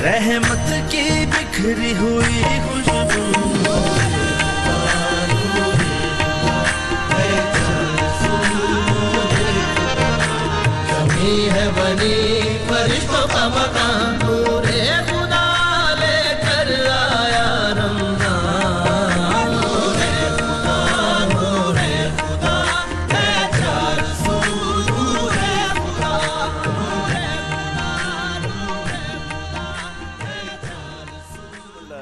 رحمت کی بکھری ہوئی خوشبو کمی ہے بنی فرشتوں کا مکان نور خدا لے کر آیا رمضان نور خدا ہے چار سو نور خدا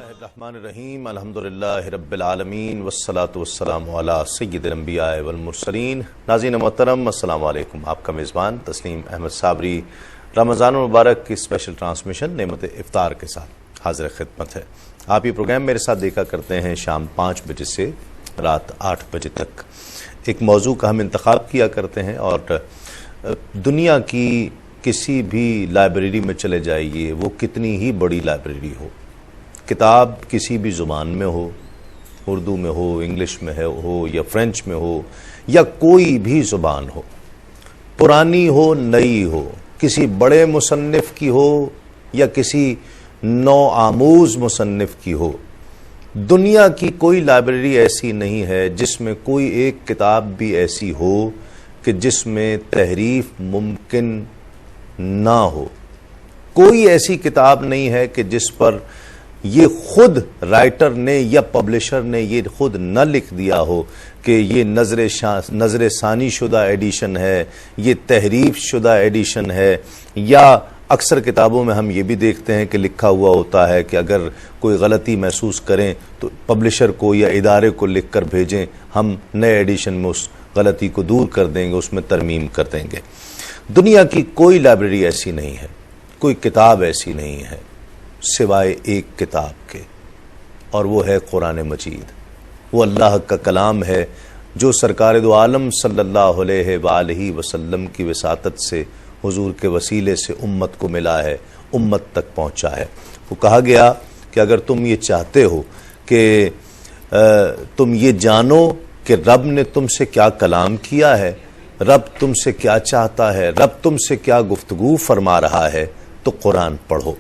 الرحمن الرحیم الحمدللہ رب العالمین والصلاة والسلام علی سید الانبیاء والمرسلین۔ ناظرین محترم السلام علیکم، آپ کا میزبان تسلیم احمد صابری رمضان المبارک کی اسپیشل ٹرانسمیشن نعمت افطار کے ساتھ حاضر خدمت ہے۔ آپ یہ پروگرام میرے ساتھ دیکھا کرتے ہیں شام 5 بجے سے رات 8 بجے تک۔ ایک موضوع کا ہم انتخاب کیا کرتے ہیں اور دنیا کی کسی بھی لائبریری میں چلے جائیے، وہ کتنی ہی بڑی لائبریری ہو، کتاب کسی بھی زبان میں ہو، اردو میں ہو، انگلش میں ہو یا فرینچ میں ہو یا کوئی بھی زبان ہو، پرانی ہو نئی ہو، کسی بڑے مصنف کی ہو یا کسی نو آموز مصنف کی ہو، دنیا کی کوئی لائبریری ایسی نہیں ہے جس میں کوئی ایک کتاب بھی ایسی ہو کہ جس میں تحریف ممکن نہ ہو۔ کوئی ایسی کتاب نہیں ہے کہ جس پر یہ خود رائٹر نے یا پبلشر نے یہ خود نہ لکھ دیا ہو کہ یہ نظر ثانی شدہ ایڈیشن ہے، یہ تحریف شدہ ایڈیشن ہے، یا اکثر کتابوں میں ہم یہ بھی دیکھتے ہیں کہ لکھا ہوا ہوتا ہے کہ اگر کوئی غلطی محسوس کریں تو پبلشر کو یا ادارے کو لکھ کر بھیجیں، ہم نئے ایڈیشن میں اس غلطی کو دور کر دیں گے، اس میں ترمیم کر دیں گے۔ دنیا کی کوئی لائبریری ایسی نہیں ہے، کوئی کتاب ایسی نہیں ہے سوائے ایک کتاب کے، اور وہ ہے قرآن مجید۔ وہ اللہ کا کلام ہے جو سرکار دو عالم صلی اللہ علیہ وآلہ وسلم کی وساطت سے، حضور کے وسیلے سے امت کو ملا ہے، امت تک پہنچا ہے۔ وہ کہا گیا کہ اگر تم یہ چاہتے ہو کہ تم یہ جانو کہ رب نے تم سے کیا کلام کیا ہے، رب تم سے کیا چاہتا ہے، رب تم سے کیا گفتگو فرما رہا ہے، تو قرآن پڑھو۔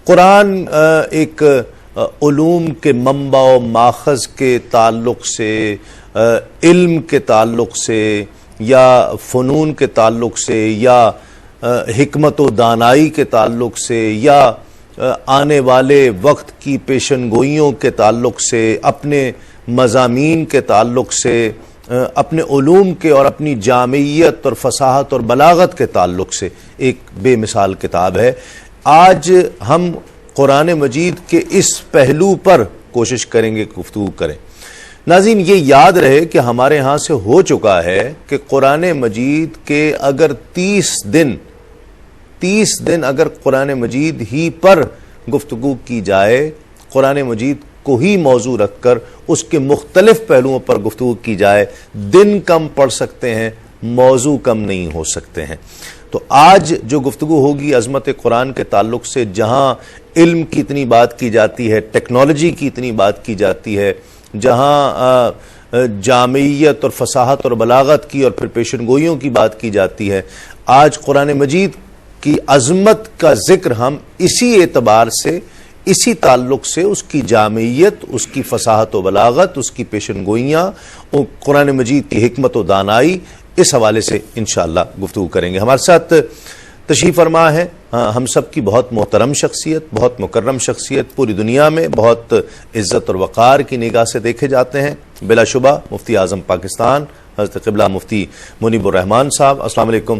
قرآن ایک علوم کے منبع و ماخذ کے تعلق سے، علم کے تعلق سے یا فنون کے تعلق سے یا حکمت و دانائی کے تعلق سے یا آنے والے وقت کی پیشن گوئیوں کے تعلق سے، اپنے مضامین کے تعلق سے، اپنے علوم کے اور اپنی جامعیت اور فصاحت اور بلاغت کے تعلق سے ایک بے مثال کتاب ہے۔ آج ہم قرآن مجید کے اس پہلو پر کوشش کریں گے گفتگو کریں۔ ناظرین، یہ یاد رہے کہ ہمارے ہاں سے ہو چکا ہے کہ قرآن مجید کے اگر 30 دن اگر قرآن مجید ہی پر گفتگو کی جائے، قرآن مجید کو ہی موضوع رکھ کر اس کے مختلف پہلوؤں پر گفتگو کی جائے، دن کم پڑ سکتے ہیں، موضوع کم نہیں ہو سکتے ہیں۔ تو آج جو گفتگو ہوگی عظمت قرآن کے تعلق سے، جہاں علم کی اتنی بات کی جاتی ہے، ٹیکنالوجی کی اتنی بات کی جاتی ہے، جہاں جامعیت اور فصاحت اور بلاغت کی اور پھر پیشن گوئیوں کی بات کی جاتی ہے، آج قرآن مجید کی عظمت کا ذکر ہم اسی اعتبار سے، اسی تعلق سے، اس کی جامعیت، اس کی فصاحت و بلاغت، اس کی پیشن گوئیاں، قرآن مجید کی حکمت و دانائی، اس حوالے سے انشاءاللہ گفتگو کریں گے۔ ہمارے ساتھ تشریف فرما ہے ہم سب کی بہت محترم شخصیت، بہت مکرم شخصیت، پوری دنیا میں بہت عزت اور وقار کی نگاہ سے دیکھے جاتے ہیں، بلا شبہ مفتی اعظم پاکستان حضرت قبلہ مفتی منیب الرحمان صاحب۔ السلام علیکم،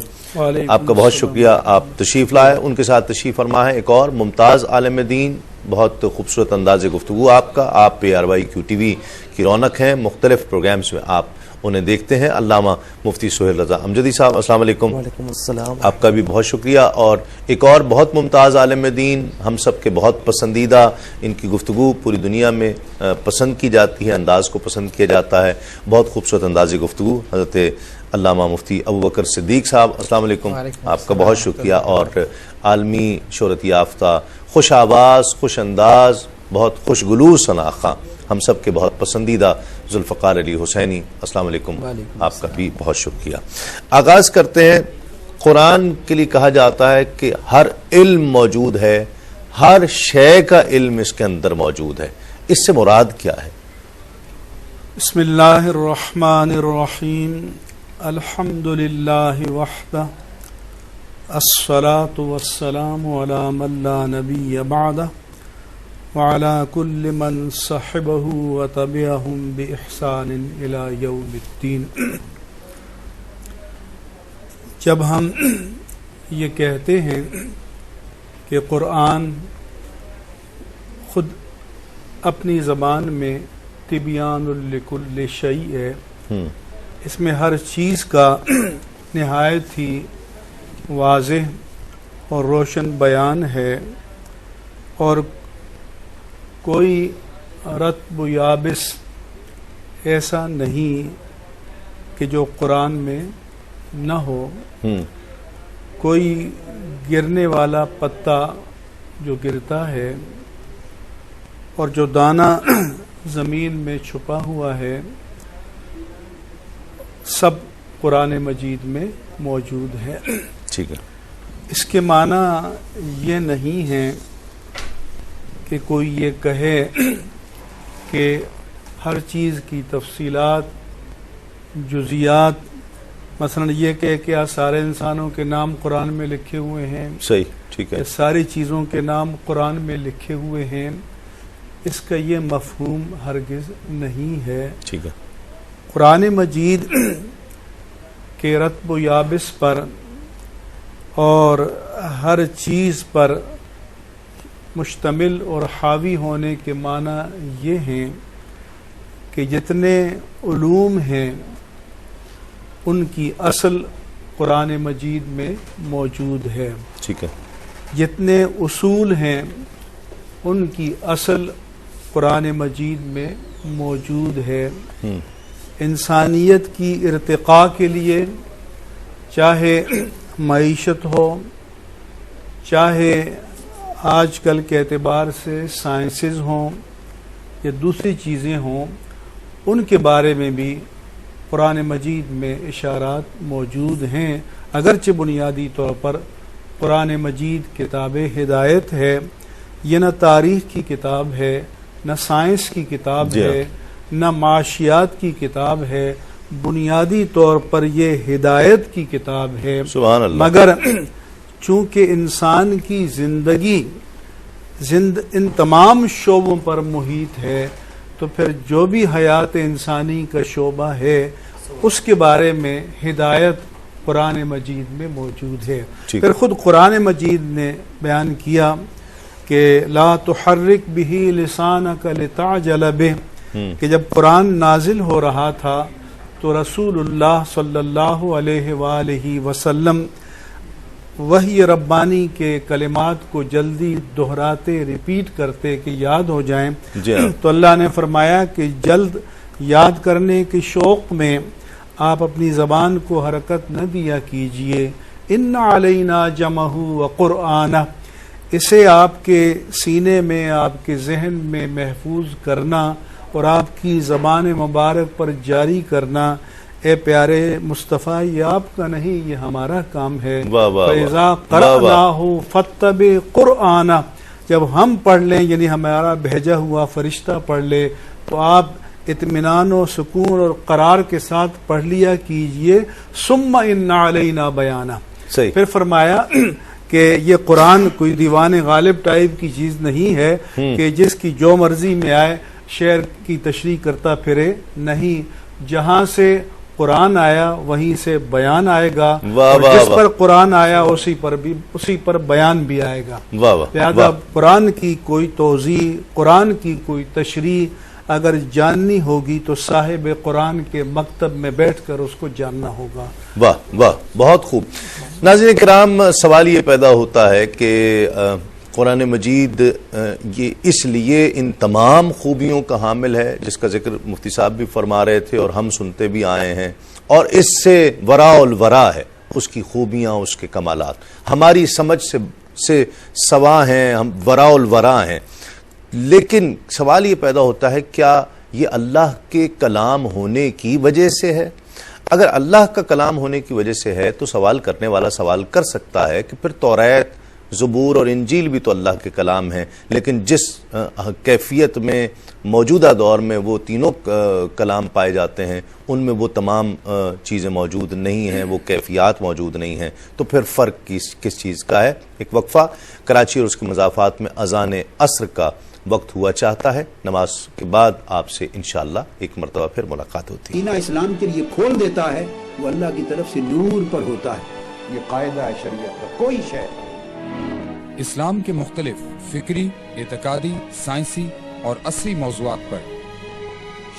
آپ کا بہت شکریہ، آپ تشریف لائے۔ ان کے ساتھ تشریف فرما ہے ایک اور ممتاز عالم دین، بہت خوبصورت انداز گفتگو آپ کا، آپ PRYQ TV کی رونق ہیں، مختلف پروگرامز میں آپ انہیں دیکھتے ہیں۔ علامہ مفتی سہیل رضا امجدی صاحب، السلام علیکم۔ وعلیکم السلام۔ آپ کا بھی بہت شکریہ، اور ایک اور بہت ممتاز عالم دین، ہم سب کے بہت پسندیدہ، ان کی گفتگو پوری دنیا میں پسند کی جاتی ہے، انداز کو پسند کیا جاتا ہے، بہت خوبصورت انداز گفتگو، حضرت علامہ مفتی ابوبکر صدیق صاحب، السلام علیکم۔ آپ کا بہت شکریہ، اور عالمی شہرت یافتہ، خوش آواز، خوش انداز، بہت خوش گلو ثناء، ہم سب کے بہت پسندیدہ ذوالفقار علی حسینی، السلام علیکم۔ آپ کا بھی بہت شکریہ۔ آغاز کرتے ہیں۔ قرآن کے لیے کہا جاتا ہے کہ ہر علم موجود ہے، ہر شے کا علم اس کے اندر موجود ہے، اس سے مراد کیا ہے؟ بسم اللہ الرحمن الرحیم، الحمد للہ وحدہ، الصلاة والسلام علی من لا نبی بعدہ، وعلی کل من صحبہ وتبعہم بإحسان الی یوم الدین۔ جب ہم یہ کہتے ہیں کہ قرآن خود اپنی زبان میں تبیان لکل شیء ہے، اس میں ہر چیز کا نہایت ہی واضح اور روشن بیان ہے، اور کوئی رطب و یابس ایسا نہیں کہ جو قرآن میں نہ ہو، کوئی گرنے والا پتا جو گرتا ہے اور جو دانہ زمین میں چھپا ہوا ہے، سب قرآن مجید میں موجود ہے۔ ٹھیک ہے۔ اس کے معنی یہ نہیں ہے کہ کوئی یہ کہے کہ ہر چیز کی تفصیلات، جزیات، مثلا یہ کہ کیا سارے انسانوں کے نام قرآن میں لکھے ہوئے ہیں، صحیح، ٹھیک ہے۔ ساری چیزوں کے نام قرآن میں لکھے ہوئے ہیں، اس کا یہ مفہوم ہرگز نہیں ہے۔ ٹھیک ہے۔ قرآن مجید کے رطب و یابس پر اور ہر چیز پر مشتمل اور حاوی ہونے کے معنی یہ ہیں کہ جتنے علوم ہیں ان کی اصل قرآن مجید میں موجود ہے، ٹھیک ہے۔ جتنے اصول ہیں ان کی اصل قرآن مجید میں موجود ہے۔ انسانیت کی ارتقاء کے لیے چاہے معیشت ہو، چاہے آج کل کے اعتبار سے سائنسز ہوں یا دوسری چیزیں ہوں، ان کے بارے میں بھی قرآن مجید میں اشارات موجود ہیں، اگرچہ بنیادی طور پر قرآن مجید کتاب ہدایت ہے، یہ نہ تاریخ کی کتاب ہے، نہ سائنس کی کتاب ہے، نہ معاشیات کی کتاب ہے، بنیادی طور پر یہ ہدایت کی کتاب ہے۔ سبحان اللہ۔ مگر چونکہ انسان کی زندگی ان تمام شعبوں پر محیط ہے، تو پھر جو بھی حیات انسانی کا شعبہ ہے اس کے بارے میں ہدایت قرآن مجید میں موجود ہے۔ پھر خود قرآن مجید نے بیان کیا کہ لا تحرک بہ لسانک لتعجل بہ، کہ جب قرآن نازل ہو رہا تھا تو رسول اللہ صلی اللہ علیہ وآلہ وسلم وحی ربانی کے کلمات کو جلدی دہراتے، ریپیٹ کرتے کہ یاد ہو جائیں، تو اللہ نے فرمایا کہ جلد یاد کرنے کے شوق میں آپ اپنی زبان کو حرکت نہ دیا کیجئے۔ ان علینا جمعہ وقرآنہ، اسے آپ کے سینے میں، آپ کے ذہن میں محفوظ کرنا اور آپ کی زبان مبارک پر جاری کرنا، اے پیارے مصطفیٰ یہ آپ کا نہیں، یہ ہمارا کام ہے۔ فَإِذَا قَرَأْنَاهُ فَاتَّبِعْ قُرْآنَهُ، جب ہم پڑھ لیں یعنی ہمارا بھیجا ہوا فرشتہ پڑھ لے تو آپ اطمینان و سکون اور قرار کے ساتھ پڑھ لیا کیجئے۔ ثُمَّ إِنَّ عَلَيْنَا بَيَانَهُ، پھر فرمایا کہ یہ قرآن کوئی دیوان غالب ٹائپ کی چیز نہیں ہے کہ جس کی جو مرضی میں آئے شعر کی تشریح کرتا پھرے، نہیں، جہاں سے قرآن آیا وہیں سے بیان آئے گا، اور جس پر قرآن آیا اسی پر بیان بھی آئے گا۔ لہذا قرآن کی کوئی توضیح، قرآن کی کوئی تشریح اگر جاننی ہوگی تو صاحب قرآن کے مکتب میں بیٹھ کر اس کو جاننا ہوگا. واہ واہ، بہت خوب. ناظرین کرام، سوال یہ پیدا ہوتا ہے کہ قرآن مجید یہ اس لیے ان تمام خوبیوں کا حامل ہے جس کا ذکر مفتی صاحب بھی فرما رہے تھے اور ہم سنتے بھی آئے ہیں، اور اس سے وراء الورا ہے، اس کی خوبیاں، اس کے کمالات ہماری سمجھ سے سوا ہیں، ہم وراء الورا ہیں. لیکن سوال یہ پیدا ہوتا ہے کیا یہ اللہ کے کلام ہونے کی وجہ سے ہے؟ اگر اللہ کا کلام ہونے کی وجہ سے ہے تو سوال کرنے والا سوال کر سکتا ہے کہ پھر توریت، زبور اور انجیل بھی تو اللہ کے کلام ہیں، لیکن جس کیفیت میں موجودہ دور میں وہ تینوں کلام پائے جاتے ہیں ان میں وہ تمام چیزیں موجود نہیں ہیں، وہ کیفیات موجود نہیں ہیں، تو پھر فرق کس چیز کا ہے؟ ایک وقفہ. کراچی اور اس کے مضافات میں اذان عصر کا وقت ہوا چاہتا ہے. نماز کے بعد آپ سے انشاءاللہ ایک مرتبہ پھر ملاقات ہوتی ہے. سینہ اسلام کے لیے کھول دیتا ہے وہ اللہ کی طرف سے نور پر ہوتا ہے. یہ قاعدہ ہے شریعت کا. کوئی شے اسلام کے مختلف فکری، اعتقادی، سائنسی اور عصری موضوعات پر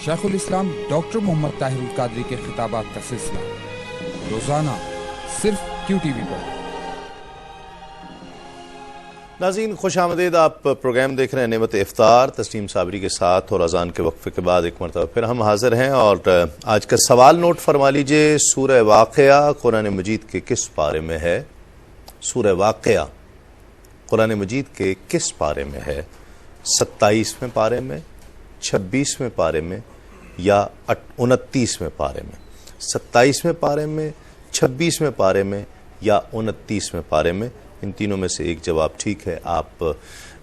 شیخ الاسلام ڈاکٹر محمد طاہر القادری کے خطابات کا سلسلہ روزانہ صرف کیو ٹی وی پر. ناظرین خوش آمدید، آپ پروگرام دیکھ رہے ہیں نعمت افطار تسلیم صابری کے ساتھ، اور اذان کے وقفے کے بعد ایک مرتبہ پھر ہم حاضر ہیں. اور آج کا سوال نوٹ فرما لیجئے. سورہ واقعہ قرآن مجید کے کس پارے میں ہے؟ سورہ واقعہ قرآن مجید کے کس پارے میں ہے؟ 27ویں پارے میں، 26ویں پارے میں یا 29ویں پارے میں؟ 27ویں پارے میں، 26ویں پارے میں یا 29ویں پارے میں؟ ان تینوں میں سے ایک جواب ٹھیک ہے. آپ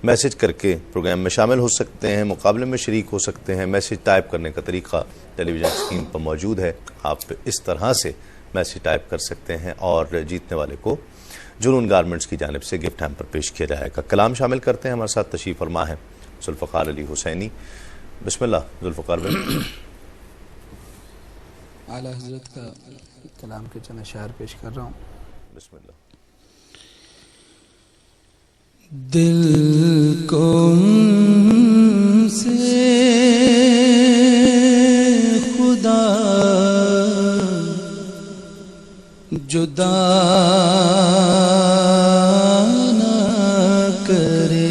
میسج کر کے پروگرام میں شامل ہو سکتے ہیں، مقابلے میں شریک ہو سکتے ہیں. میسج ٹائپ کرنے کا طریقہ ٹیلی ویژن اسکرین پر موجود ہے، آپ اس طرح سے میسج ٹائپ کر سکتے ہیں اور جیتنے والے کو جنون گارمنٹس کی جانب سے گفٹ ہیمپر پیش کیا جائے گا. کلام شامل کرتے ہیں. ہمارے ساتھ تشریف فرما ہے ذوالفقار علی حسینی. بسم اللہ ذوالفقار بھائی. اعلیٰ حضرت کا کلام کے چند اشعار پیش کر رہا ہوں. بسم اللہ. دل کو ان سے خدا جدا نہ کرے.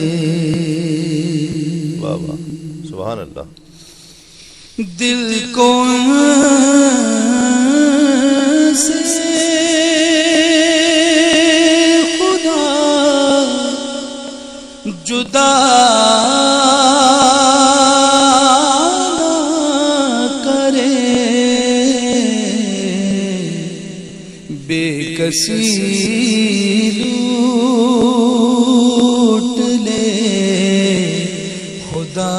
واہ واہ، سبحان اللہ. دل کو سے خدا جدا نہ کرے، بے کسی لوٹ لے خدا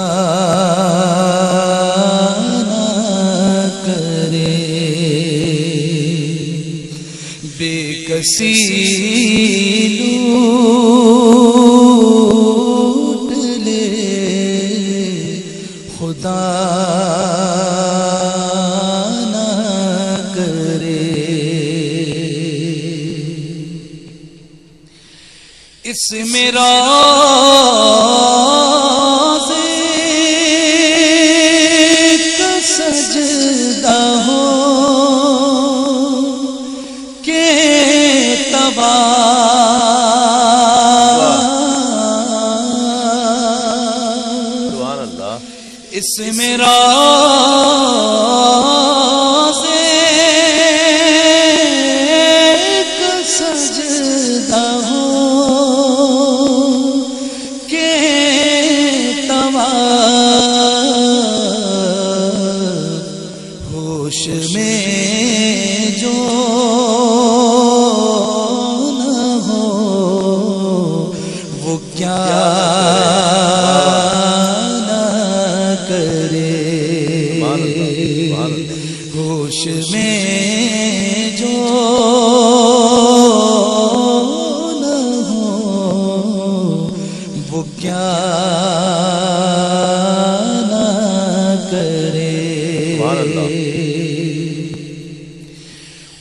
نہ کرے، بے کسی لوٹ لے خدا نہ کرے. اس میں راز کا سجدہ ہو کہ سبحان اللہ. اس میں راز کا سجدہ ہو کہ ہوش میں جو نہ ہو وہ کیا نہ کرے. ہوش میں جو نہ ہو وہ کیا نہ کرے.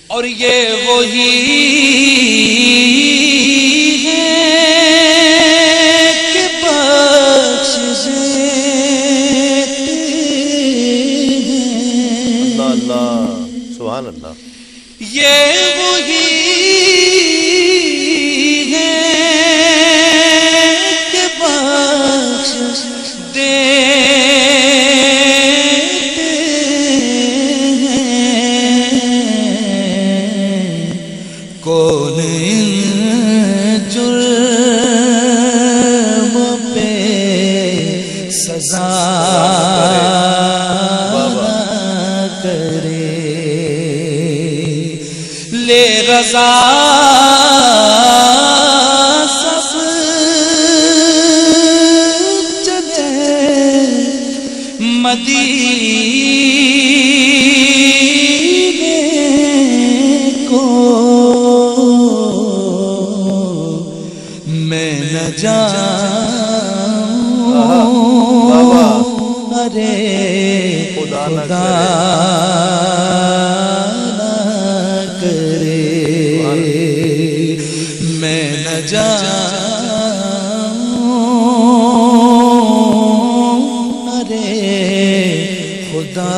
اور یہ وہی ہے کہ بخش دیتے سبحان اللہ. یہ وہی ہے کہ بخش دیتے ہیں. کون ان جرموں پہ سزا رضا سب چلے مدینے کو میں نہ جاؤں ارے خدا میں نہ جاؤں ارے خدا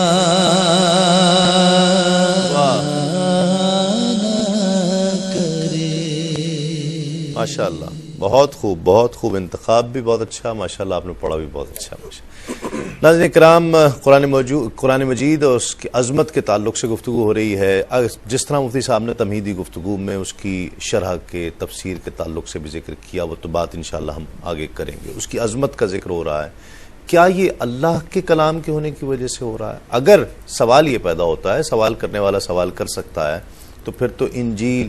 نہ کرے. ماشاء اللہ، بہت خوب، بہت خوب. انتخاب بھی بہت اچھا ماشاء اللہ، آپ نے پڑھا بھی بہت اچھا. ناظرین کرام، قرآن مجید اور اس کی عظمت کے تعلق سے گفتگو ہو رہی ہے. جس طرح مفتی صاحب نے تمہیدی گفتگو میں اس کی شرح کے تفسیر کے تعلق سے بھی ذکر کیا، وہ تو بات انشاءاللہ ہم آگے کریں گے. اس کی عظمت کا ذکر ہو رہا ہے. کیا یہ اللہ کے کلام کے ہونے کی وجہ سے ہو رہا ہے؟ اگر سوال یہ پیدا ہوتا ہے، سوال کرنے والا سوال کر سکتا ہے، تو پھر تو انجیل،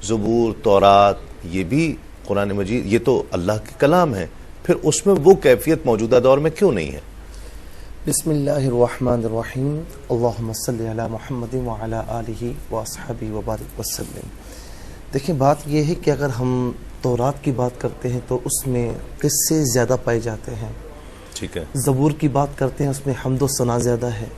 زبور، تورات، یہ بھی قرآن مجید، یہ تو اللہ کے کلام ہے. پھر اس میں وہ کیفیت موجودہ دور میں کیوں نہیں ہے؟ بسم اللہ الرحمن الرحیم. اللہم صلی علی محمد وعلی آلہ واصحابہ وبارک وسلم. دیکھیں، بات یہ ہے کہ اگر ہم تورات کی بات کرتے ہیں تو اس میں قصے زیادہ پائے جاتے ہیں. ٹھیک ہے. زبور کی بات کرتے ہیں، اس میں حمد و ثنا زیادہ ہے.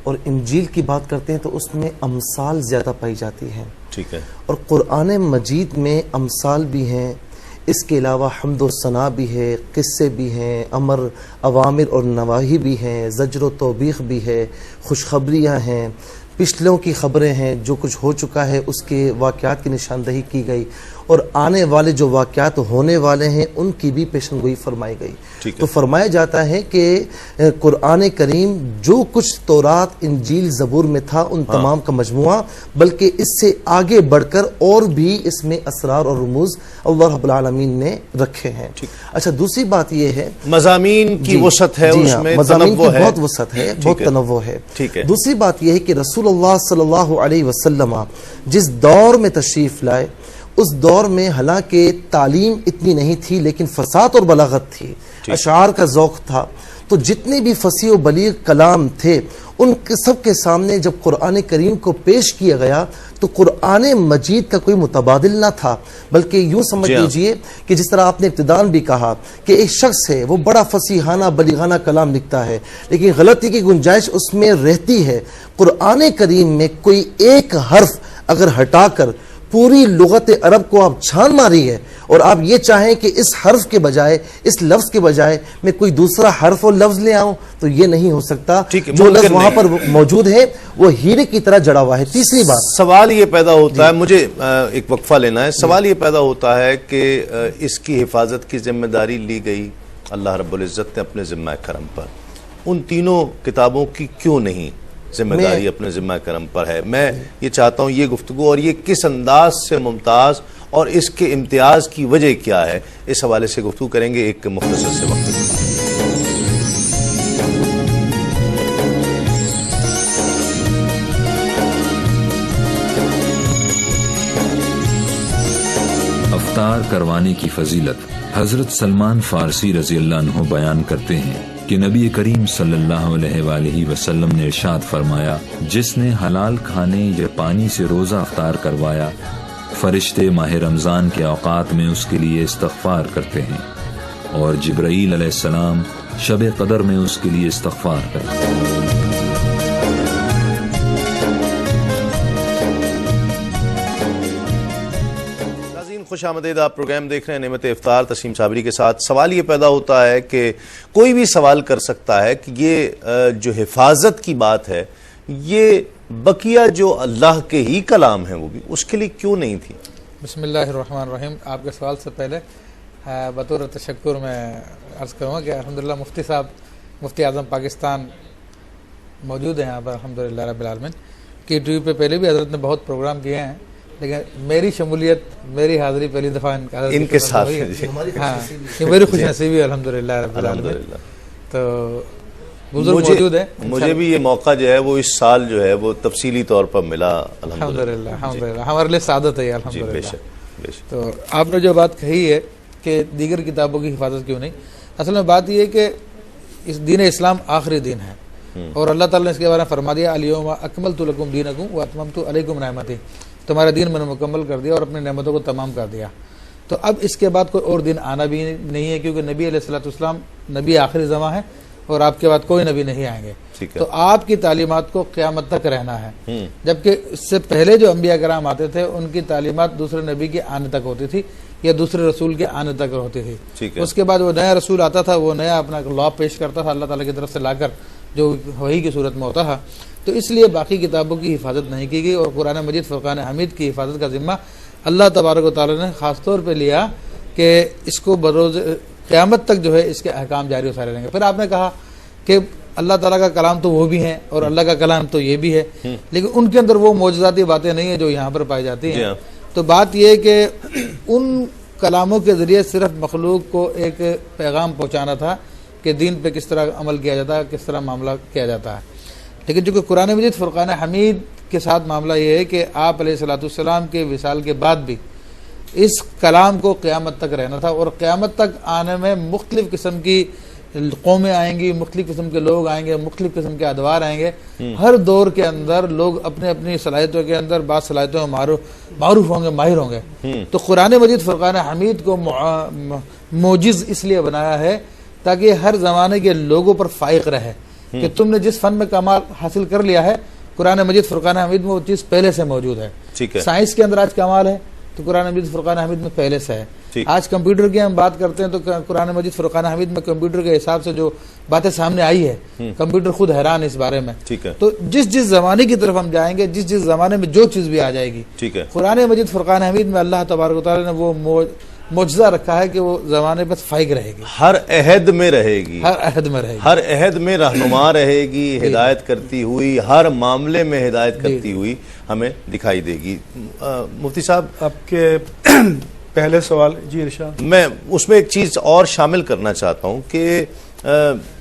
اور انجیل کی بات کرتے ہیں تو اس میں امثال زیادہ پائی جاتی ہیں. ٹھیک ہے. اور قرآن مجید میں امثال بھی ہیں، اس کے علاوہ حمد و ثنا بھی ہے، قصے بھی ہیں، امر، اوامر اور نواہی بھی ہیں، زجر و توبیخ بھی ہے، خوشخبریاں ہیں، پچھلوں کی خبریں ہیں، جو کچھ ہو چکا ہے اس کے واقعات کی نشاندہی کی گئی، اور آنے والے جو واقعات ہونے والے ہیں ان کی بھی پیشن گوئی فرمائی گئی. تو فرمایا جاتا ہے کہ قرآن کریم جو کچھ تورات، انجیل، زبور میں تھا ان تمام کا مجموعہ، بلکہ اس سے آگے بڑھ کر اور بھی اس میں اسرار اور رموز اللہ رب العالمین نے رکھے ہیں. اچھا، دوسری بات یہ ہے مضامین کی وسعت ہے، اس میں مضامین کی بہت وسعت ہے، بہت تنوع ہے. دوسری بات یہ ہے کہ رسول اللہ صلی اللہ علیہ وسلم جس دور میں تشریف لائے، اس دور میں حالانکہ تعلیم اتنی نہیں تھی لیکن فصاحت اور بلاغت تھی، اشعار کا ذوق تھا. تو جتنے بھی فصیح و بلیغ کلام تھے ان سب کے سامنے جب قرآن کریم کو پیش کیا گیا تو قرآن مجید کا کوئی متبادل نہ تھا، بلکہ یوں سمجھ لیجئے کہ جس طرح آپ نے ابتداءً بھی کہا کہ ایک شخص ہے، وہ بڑا فصیحانہ بلیغانہ کلام لکھتا ہے لیکن غلطی کی گنجائش اس میں رہتی ہے. قرآن کریم میں کوئی ایک حرف اگر ہٹا کر پوری لغت عرب کو آپ چھان ماری ہے اور آپ یہ چاہیں کہ اس حرف کے بجائے، اس لفظ کے بجائے میں کوئی دوسرا حرف اور لفظ لے آؤں تو یہ نہیں ہو سکتا. جو لفظ وہاں پر موجود ہے وہ ہیرے کی طرح جڑا ہوا ہے. تیسری بات، سوال یہ پیدا ہوتا ہے، مجھے ایک وقفہ لینا ہے. سوال یہ پیدا ہوتا ہے کہ اس کی حفاظت کی ذمہ داری لی گئی اللہ رب العزت نے اپنے ذمہ کرم پر، ان تینوں کتابوں کی کیوں نہیں ذمہ داری اپنے ذمہ کرم پر ہے؟ میں یہ چاہتا ہوں یہ گفتگو اور یہ کس انداز سے ممتاز اور اس کے امتیاز کی وجہ کیا ہے، اس حوالے سے گفتگو کریں گے ایک مختصر سے وقت کے بعد. افطار کروانے کی فضیلت. حضرت سلمان فارسی رضی اللہ عنہ بیان کرتے ہیں کہ نبی کریم صلی اللہ علیہ وآلہ وسلم نے ارشاد فرمایا، جس نے حلال کھانے یا پانی سے روزہ افطار کروایا، فرشتے ماہ رمضان کے اوقات میں اس کے لیے استغفار کرتے ہیں اور جبرائیل علیہ السلام شب قدر میں اس کے لیے استغفار کرتے ہیں. خوش آمدید. آپ پروگرام دیکھ رہے ہیں نعمت افطار تسلیم صابری کے ساتھ. سوال یہ پیدا ہوتا ہے کہ کوئی بھی سوال کر سکتا ہے کہ یہ جو حفاظت کی بات ہے یہ بقیہ جو اللہ کے ہی کلام ہیں وہ بھی اس کے لیے کیوں نہیں تھی؟ بسم اللہ الرحمن الرحیم. آپ کے سوال سے پہلے بطور تشکر میں عرض کروں گا کہ الحمدللہ مفتی صاحب مفتی اعظم پاکستان موجود ہیں یہاں پر الحمدللہ رب العالمین. کی ٹی وی پہ پہلے بھی حضرت نے بہت پروگرام کیے ہیں لیکن میری شمولیت میری حاضری پہلی دفعہ ان کے ساتھ ہے. ہاں یہ میری خوش نصیبی ہے الحمدللہ رب العالمین. تو بزرگ موجود ہیں. مجھے بھی یہ موقع جو ہے وہ اس سال جو ہے وہ تفصیلی طور پر ملا الحمدللہ. الحمدللہ ہمارے لیے سعادت ہے یہ الحمدللہ. بے شک. تو آپ نے جو بات کہی ہے کہ دیگر کتابوں کی حفاظت کیوں نہیں، اصل میں بات یہ ہے کہ اس دین اسلام آخری دین ہے اور اللہ تعالیٰ نے اس کے بارے میں فرما دیا الیوم اکملت لکم دینکم واتممت علیکم نعمتی، تمہارا دین میں نے مکمل کر دیا اور اپنی نعمتوں کو تمام کر دیا. تو اب اس کے بعد کوئی اور دین آنا بھی نہیں ہے کیونکہ نبی علیہ الصلوۃ والسلام نبی آخری زماں ہے اور آپ کے بعد کوئی نبی نہیں آئیں گے. تو آپ کی تعلیمات کو قیامت تک رہنا ہے، جبکہ اس سے پہلے جو انبیاء کرام آتے تھے ان کی تعلیمات دوسرے نبی کے آنے تک ہوتی تھی یا دوسرے رسول کے آنے تک ہوتی تھی. اس کے بعد وہ نیا رسول آتا تھا، وہ نیا اپنا لا پیش کرتا تھا اللہ تعالیٰ کی طرف سے لا کر جو وحی کی صورت میں ہوتا تھا. تو اس لیے باقی کتابوں کی حفاظت نہیں کی گئی اور قرآن مجید فرقان حمید کی حفاظت کا ذمہ اللہ تبارک و تعالیٰ نے خاص طور پہ لیا کہ اس کو بروز قیامت تک جو ہے اس کے احکام جاری و سارے رہیں گے. پھر آپ نے کہا کہ اللہ تعالیٰ کا کلام تو وہ بھی ہے اور اللہ کا کلام تو یہ بھی ہے، لیکن ان کے اندر وہ معجزاتی باتیں نہیں ہیں جو یہاں پر پائی جاتی ہیں. تو بات یہ ہے کہ ان کلاموں کے ذریعے صرف مخلوق کو ایک پیغام پہنچانا تھا کہ دین پہ کس طرح عمل کیا جاتا ہے، کس طرح معاملہ کیا جاتا ہے. لیکن چونکہ قرآن مجید فرقان حمید کے ساتھ معاملہ یہ ہے کہ آپ علیہ الصلوۃ والسلام کے وصال کے بعد بھی اس کلام کو قیامت تک رہنا تھا اور قیامت تک آنے میں مختلف قسم کی قومیں آئیں گی، مختلف قسم کے لوگ آئیں گے، مختلف قسم کے ادوار آئیں گے. ہر دور کے اندر لوگ اپنے اپنی صلاحیتوں کے اندر بعض صلاحیتوں میں معروف ہوں گے، ماہر ہوں گے. تو قرآن مجید فرقان حمید کو معجز اس لیے بنایا ہے تاکہ ہر زمانے کے لوگوں پر فائق رہے کہ تم نے جس فن میں کمال حاصل کر لیا ہے قرآن مجید فرقان حمید میں وہ چیز پہلے سے موجود ہے. سائنس کے اندر آج کمال ہے تو قرآن مجید فرقان حمید میں پہلے سے ہے. آج کمپیوٹر کی ہم بات کرتے ہیں تو قرآن مجید فرقان حمید میں کمپیوٹر کے حساب سے جو باتیں سامنے آئی ہے کمپیوٹر خود حیران اس بارے میں. تو جس زمانے کی طرف ہم جائیں گے، جس زمانے میں جو چیز بھی آ جائے گی، قرآن مجید فرقان حمید میں اللہ تبارک و تعالیٰ نے وہ معجزہ رکھا ہے کہ وہ زمانے پر فائق رہے گی، ہر عہد میں رہے گی، ہر عہد میں رہے گی، ہر عہد میں رہنما رہے گی، ہدایت کرتی ہوئی، ہر معاملے میں ہدایت کرتی ہوئی ہمیں دکھائی دے گی. مفتی صاحب آپ کے پہلے سوال جی ارشاد، میں اس میں ایک چیز اور شامل کرنا چاہتا ہوں کہ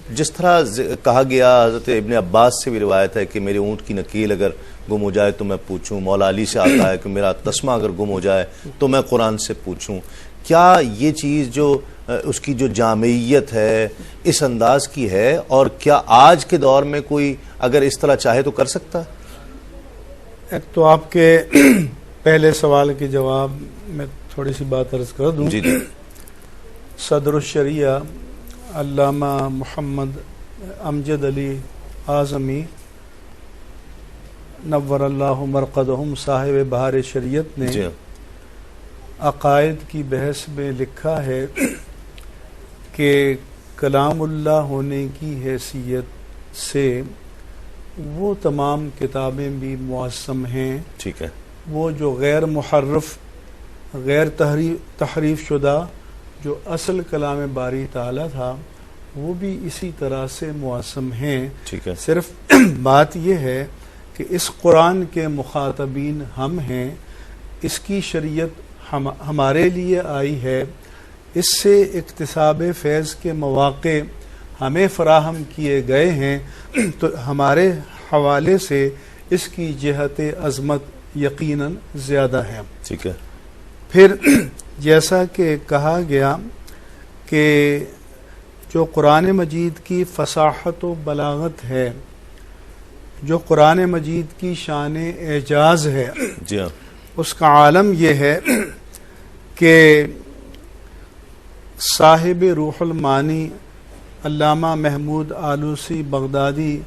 جس طرح کہا گیا حضرت ابن عباس سے بھی روایت ہے کہ میرے اونٹ کی نکیل اگر گم ہو جائے تو میں پوچھوں. مولا علی سے آتا ہے کہ میرا تسمہ اگر گم ہو جائے تو میں قرآن سے پوچھوں. کیا یہ چیز جو اس کی جو جامعیت ہے اس انداز کی ہے اور کیا آج کے دور میں کوئی اگر اس طرح چاہے تو کر سکتا ہے؟ ایک تو آپ کے پہلے سوال کے جواب میں تھوڑی سی بات عرض کر دوں. جی صدر الشریعہ علامہ محمد امجد علی اعظمی نور اللہ مرقدہم صاحب بہار شریعت نے عقائد کی بحث میں لکھا ہے کہ کلام اللہ ہونے کی حیثیت سے وہ تمام کتابیں بھی معصم ہیں. ٹھیک ہے. وہ جو غیر محرف، غیر تحریف شدہ جو اصل کلام باری تعالیٰ تھا وہ بھی اسی طرح سے معصم ہیں. ٹھیک ہے. صرف بات یہ ہے کہ اس قرآن کے مخاطبین ہم ہیں، اس کی شریعت ہمارے لیے آئی ہے، اس سے اکتساب فیض کے مواقع ہمیں فراہم کیے گئے ہیں، تو ہمارے حوالے سے اس کی جہت عظمت یقیناً زیادہ ہے. ٹھیک ہے. پھر جیسا کہ کہا گیا کہ جو قرآن مجید کی فصاحت و بلاغت ہے، جو قرآن مجید کی شان اعجاز ہے، جی ہاں، اس کا عالم یہ ہے کہ صاحب روح المعانی علامہ محمود آلوسی بغدادی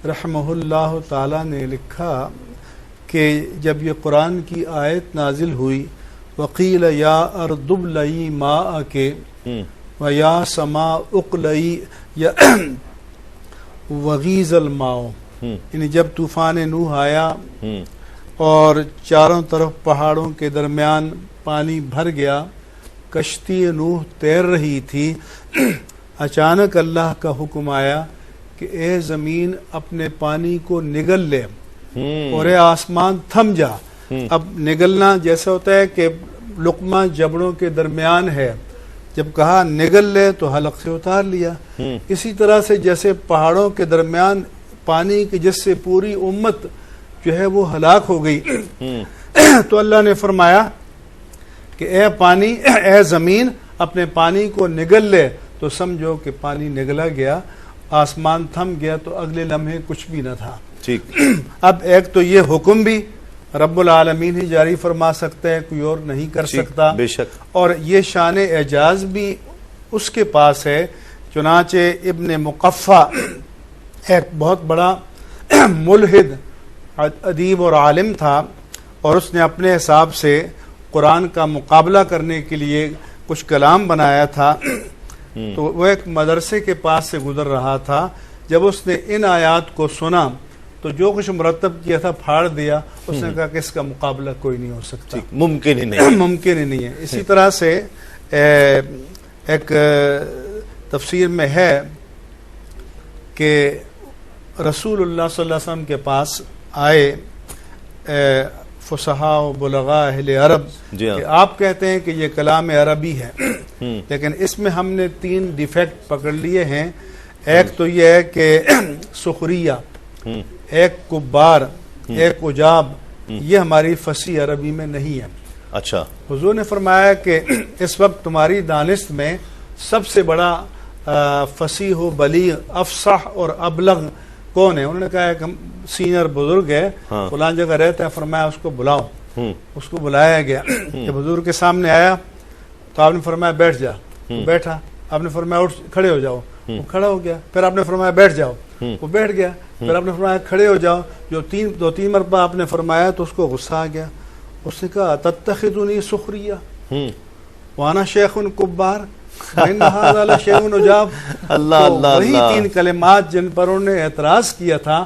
رحمہ اللہ تعالی نے لکھا کہ جب یہ قرآن کی آیت نازل ہوئی وقیل یا ارض ابلعی ماءک و یا سماء اقلعی یا وغیض الماء، یعنی جب طوفان نوح آیا اور چاروں طرف پہاڑوں کے درمیان پانی بھر گیا، کشتی نوح تیر رہی تھی، اچانک اللہ کا حکم آیا کہ اے زمین اپنے پانی کو نگل لے اور اے آسمان تھم جا۔ اب نگلنا جیسا ہوتا ہے کہ لقمہ جبڑوں کے درمیان ہے، جب کہا نگل لے تو حلق سے اتار لیا۔ اسی طرح سے جیسے پہاڑوں کے درمیان پانی کی جس سے پوری امت جو ہے وہ ہلاک ہو گئی، تو اللہ نے فرمایا کہ اے پانی، اے زمین اپنے پانی کو نگل لے، تو سمجھو کہ پانی نگلا گیا، آسمان تھم گیا، تو اگلے لمحے کچھ بھی نہ تھا۔ ٹھیک، اب ایک تو یہ حکم بھی رب العالمین ہی جاری فرما سکتا ہے، کوئی اور نہیں کر سکتا، بے شک، اور یہ شان اعجاز بھی اس کے پاس ہے۔ چنانچہ ابن مقفع ایک بہت بڑا ملحد ادیب اور عالم تھا، اور اس نے اپنے حساب سے قرآن کا مقابلہ کرنے کے لیے کچھ کلام بنایا تھا۔ تو وہ ایک مدرسے کے پاس سے گزر رہا تھا، جب اس نے ان آیات کو سنا تو جو کچھ مرتب کیا تھا پھاڑ دیا۔ اس نے کہا کہ اس کا مقابلہ کوئی نہیں ہو سکتا، ممکن ہی نہیں، ممکن ہی نہیں ہے۔ اسی طرح سے ایک تفسیر میں ہے کہ رسول اللہ صلی اللہ علیہ وسلم کے پاس آئے فصحاء و بلغاء اہل عرب کہ آپ کہتے ہیں کہ یہ کلام عربی ہے، لیکن اس میں ہم نے 3 ڈیفیکٹ پکڑ لیے ہیں۔ ایک تو یہ ہے کہ سخریہ، ایک کبار، ایک عجاب، یہ ہماری فصیح عربی میں نہیں ہے۔ اچھا، حضور نے فرمایا کہ اس وقت تمہاری دانست میں سب سے بڑا فصیح و بلیغ، افصح اور ابلغ کون ہے؟ انہوں نے کہا کہ ہم سینئر بزرگ ہے، فلاں جگہ رہتا ہے۔ فرمایا اس کو بلاؤ۔ اس کو بلایا گیا، جب حضور کے سامنے آیا تو آپ نے فرمایا بیٹھ جا، بیٹھا۔ آپ نے فرمایا اٹھ کھڑے ہو جاؤ، وہ کھڑا ہو گیا۔ پھر آپ نے فرمایا بیٹھ جاؤ، وہ بیٹھ گیا۔ پھر آپ نے فرمایا کھڑے ہو جاؤ، جو 2-3 مرتبہ آپ نے فرمایا تو اس کو غصہ آ گیا۔ اس نے کہا تتخذونی سخریہ وانا شیخ کبار وان ھذا لشیء عجاب۔ اللہ وہی 3 کلمات جن پر انہوں نے اعتراض کیا تھا،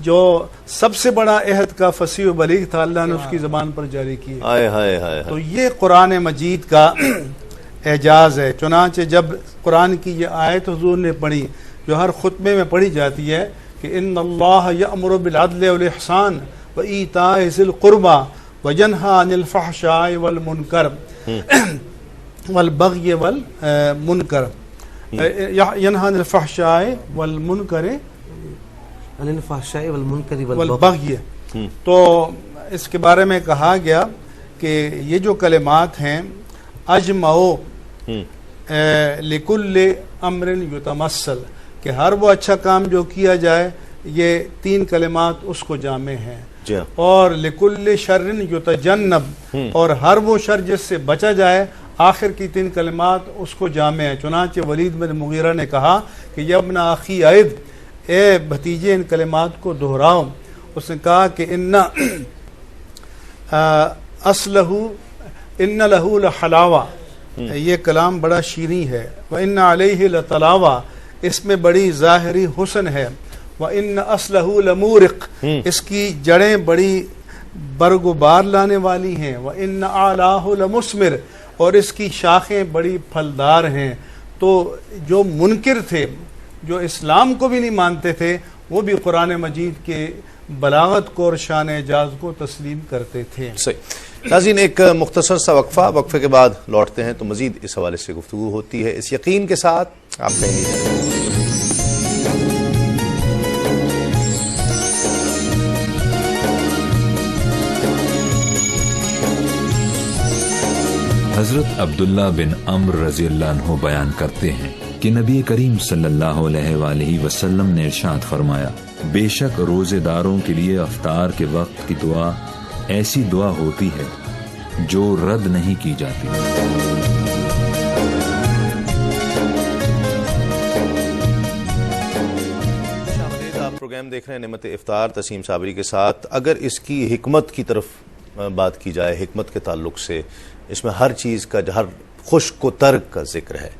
جو سب سے بڑا عہد کا فصیح و بلیغ تھا، اللہ نے اس کی زبان پر جاری کیا۔ تو یہ قرآن مجید کا اعجاز ہے۔ چنانچہ جب قرآن کی یہ آیت حضور نے پڑھی، جو ہر خطبے میں پڑھی جاتی ہے کہ ان اللہ یأمر بالعدل والاحسان وایتاء ذی القربى وینہی عن الفحشاء والمنکر والبغی والمنکر، ینہی عن الفحشاء والمنکر والبغی۔ تو اس کے بارے میں کہا گیا کہ یہ جو کلمات ہیں اجمعو لکل امر یتمثل، کہ ہر وہ اچھا کام جو کیا جائے یہ 3 کلمات اس کو جامع ہیں، اور لکل شر یتجنب، اور ہر وہ شر جس سے بچا جائے آخر کی 3 کلمات اس کو جامع ہیں۔ چنانچہ ولید بن مغیرہ نے کہا کہ یا ابن اخی عید، اے بھتیجے ان کلمات کو دہراؤ۔ اس نے کہا کہ ان لہ لحلاوہ، یہ کلام بڑا شیریں ہے، وَإِنَّ عَلَيْهِ لَطَلَاوَةً، اس میں بڑی ظاہری حسن ہے، وَإِنَّ أَصْلَهُ لَمُورِقٌ، اس کی جڑیں بڑی برگ و بار لانے والی ہیں، وَإِنَّ أَعْلَاهُ لَمُثْمِرٌ، اور اس کی شاخیں بڑی پھلدار ہیں۔ تو جو منکر تھے، جو اسلام کو بھی نہیں مانتے تھے، وہ بھی قرآن مجید کے بلاغت کو اور شان اعجاز کو تسلیم کرتے تھے۔ صحیح۔ ناظرین، ایک مختصر سا وقفے کے بعد لوٹتے ہیں تو مزید اس حوالے سے گفتگو ہوتی ہے، اس یقین کے ساتھ آپ کہیں گے۔ حضرت عبداللہ بن عمر رضی اللہ عنہ بیان کرتے ہیں کہ نبی کریم صلی اللہ علیہ وآلہ وسلم نے ارشاد فرمایا، بے شک روزے داروں کے لیے افطار کے وقت کی دعا ایسی دعا ہوتی ہے جو رد نہیں کی جاتی۔ آپ پروگرام دیکھ رہے ہیں نعمت افطار تسیم صابری کے ساتھ۔ اگر اس کی حکمت کی طرف بات کی جائے، حکمت کے تعلق سے، اس میں ہر چیز کا، ہر خشک و ترک کا ذکر ہے،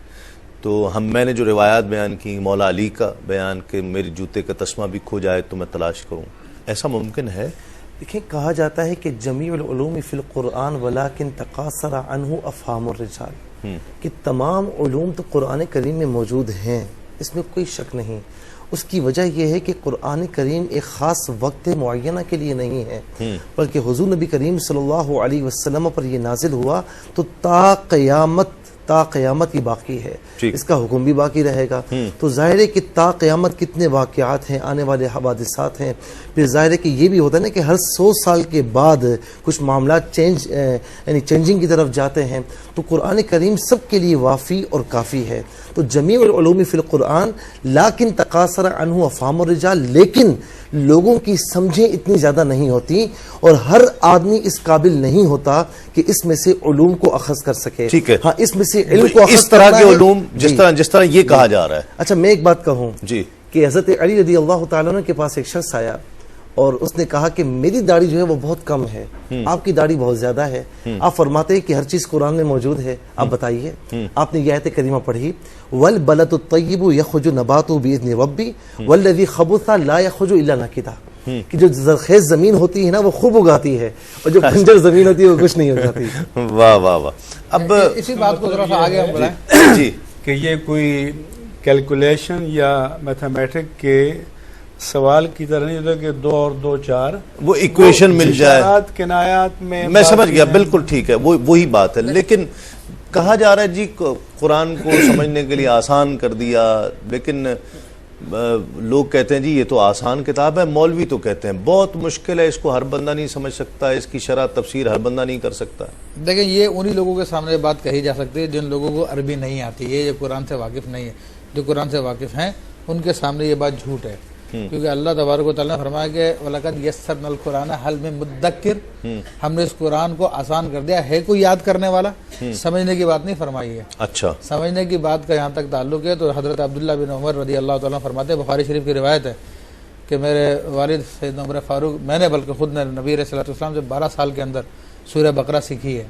تو میں نے جو روایات بیان کی، مولا علی کا بیان کہ میرے جوتے کا تسمہ بھی کھو جائے تو میں تلاش کروں، ایسا ممکن ہے؟ دیکھیں کہا جاتا ہے کہ جمیع العلوم فی القرآن ولکن تقاصر عنہ افہام الرجال، کہ تمام علوم تو قرآن کریم میں موجود ہیں، اس میں کوئی شک نہیں۔ اس کی وجہ یہ ہے کہ قرآن کریم ایک خاص وقت معینہ کے لیے نہیں ہے، بلکہ حضور نبی کریم صلی اللہ علیہ وسلم پر یہ نازل ہوا تو تا قیامت ہی باقی ہے، اس کا حکم بھی باقی رہے گا۔ تو ظاہر ہے کہ تا قیامت کتنے واقعات ہیں، آنے والے حوادثات ہیں، پھر ظاہر ہے کہ یہ بھی ہوتا ہے نا کہ ہر 100 سال کے بعد کچھ معاملات یعنی چینجنگ کی طرف جاتے ہیں، تو قرآن کریم سب کے لیے وافی اور کافی ہے۔ تو جمیع العلوم فی القرآن لیکن تقاصر عنہ افہام الرجال، لیکن لوگوں کی سمجھیں اتنی زیادہ نہیں ہوتی اور ہر آدمی اس قابل نہیں ہوتا کہ اس میں سے علوم کو اخذ کر سکے۔ ٹھیک ہے، ہاں اس میں سے علم کو اس طرح کے علوم جس طرح یہ کہا جا رہا ہے۔ اچھا میں ایک بات کہوں جی کہ حضرت علی رضی اللہ تعالیٰ عنہ کے پاس ایک شخص آیا اور اس نے کہا کہ میری داڑھی جو ہے وہ بہت کم ہے، آپ کی داڑھی بہت زیادہ ہے، آپ فرماتے ہیں کہ ہر چیز قرآن میں موجود ہے، آپ بتائیے۔ آپ نے یہ آیت کریمہ پڑھی وَالْبَلَدُ الطَّيِّبُ يَخْرُجُ نَبَاتُهُ بِإِذْنِ رَبِّهِ وَالَّذِي خَبُثَ لَا يَخْرُجُ إِلَّا نَكِدًا، کہ جو زرخیز زمین ہوتی ہے نا وہ خوب اگاتی ہے، اور جو بنجر زمین ہوتی ہے وہ کچھ نہیں اگاتی۔ واہ واہ واہ۔ اب اسی بات کو ذرا سا آگے ہم بڑھائیں جی کہ یہ کوئی کیلکولیشن یا میتھمیٹک کے سوال کی طرح نہیں ہوتا کہ 2 اور 2 4 وہ ایکویشن مل جائے، اشارات کنایات میں سمجھ گیا، بالکل ٹھیک ہے، وہی بات ہے۔ لیکن کہا جا رہا ہے جی قرآن کو سمجھنے کے لیے آسان کر دیا، لیکن لوگ کہتے ہیں جی یہ تو آسان کتاب ہے، مولوی تو کہتے ہیں بہت مشکل ہے، اس کو ہر بندہ نہیں سمجھ سکتا، اس کی شرح تفسیر ہر بندہ نہیں کر سکتا۔ دیکھیں یہ انہی لوگوں کے سامنے بات کہی جا سکتی ہے جن لوگوں کو عربی نہیں آتی ہے، یہ قرآن سے واقف نہیں ہے۔ جو قرآن سے واقف ہیں ان کے سامنے یہ بات جھوٹ ہے، کیونکہ اللہ تبارک و تعالیٰ نے فرمایا کہ وَلَقَدْ يَسَّرْنَا الْقُرْآنَ هَلْ مِن مُدَّكِّرٍ، ہم نے اس قرآن کو آسان کر دیا، ہے کوئی یاد کرنے والا؟ سمجھنے کی بات نہیں فرمائی ہے۔ اچھا، سمجھنے کی بات کا یہاں تک تعلق ہے تو حضرت عبداللہ بن عمر رضی اللہ تعالیٰ فرماتے ہیں، بخاری شریف کی روایت ہے کہ میرے والد سیدنا عمر فاروق، میں نے بلکہ خود نے نبی علیہ السلام سے 12 سال کے اندر سورہ بقرہ سیکھی ہے،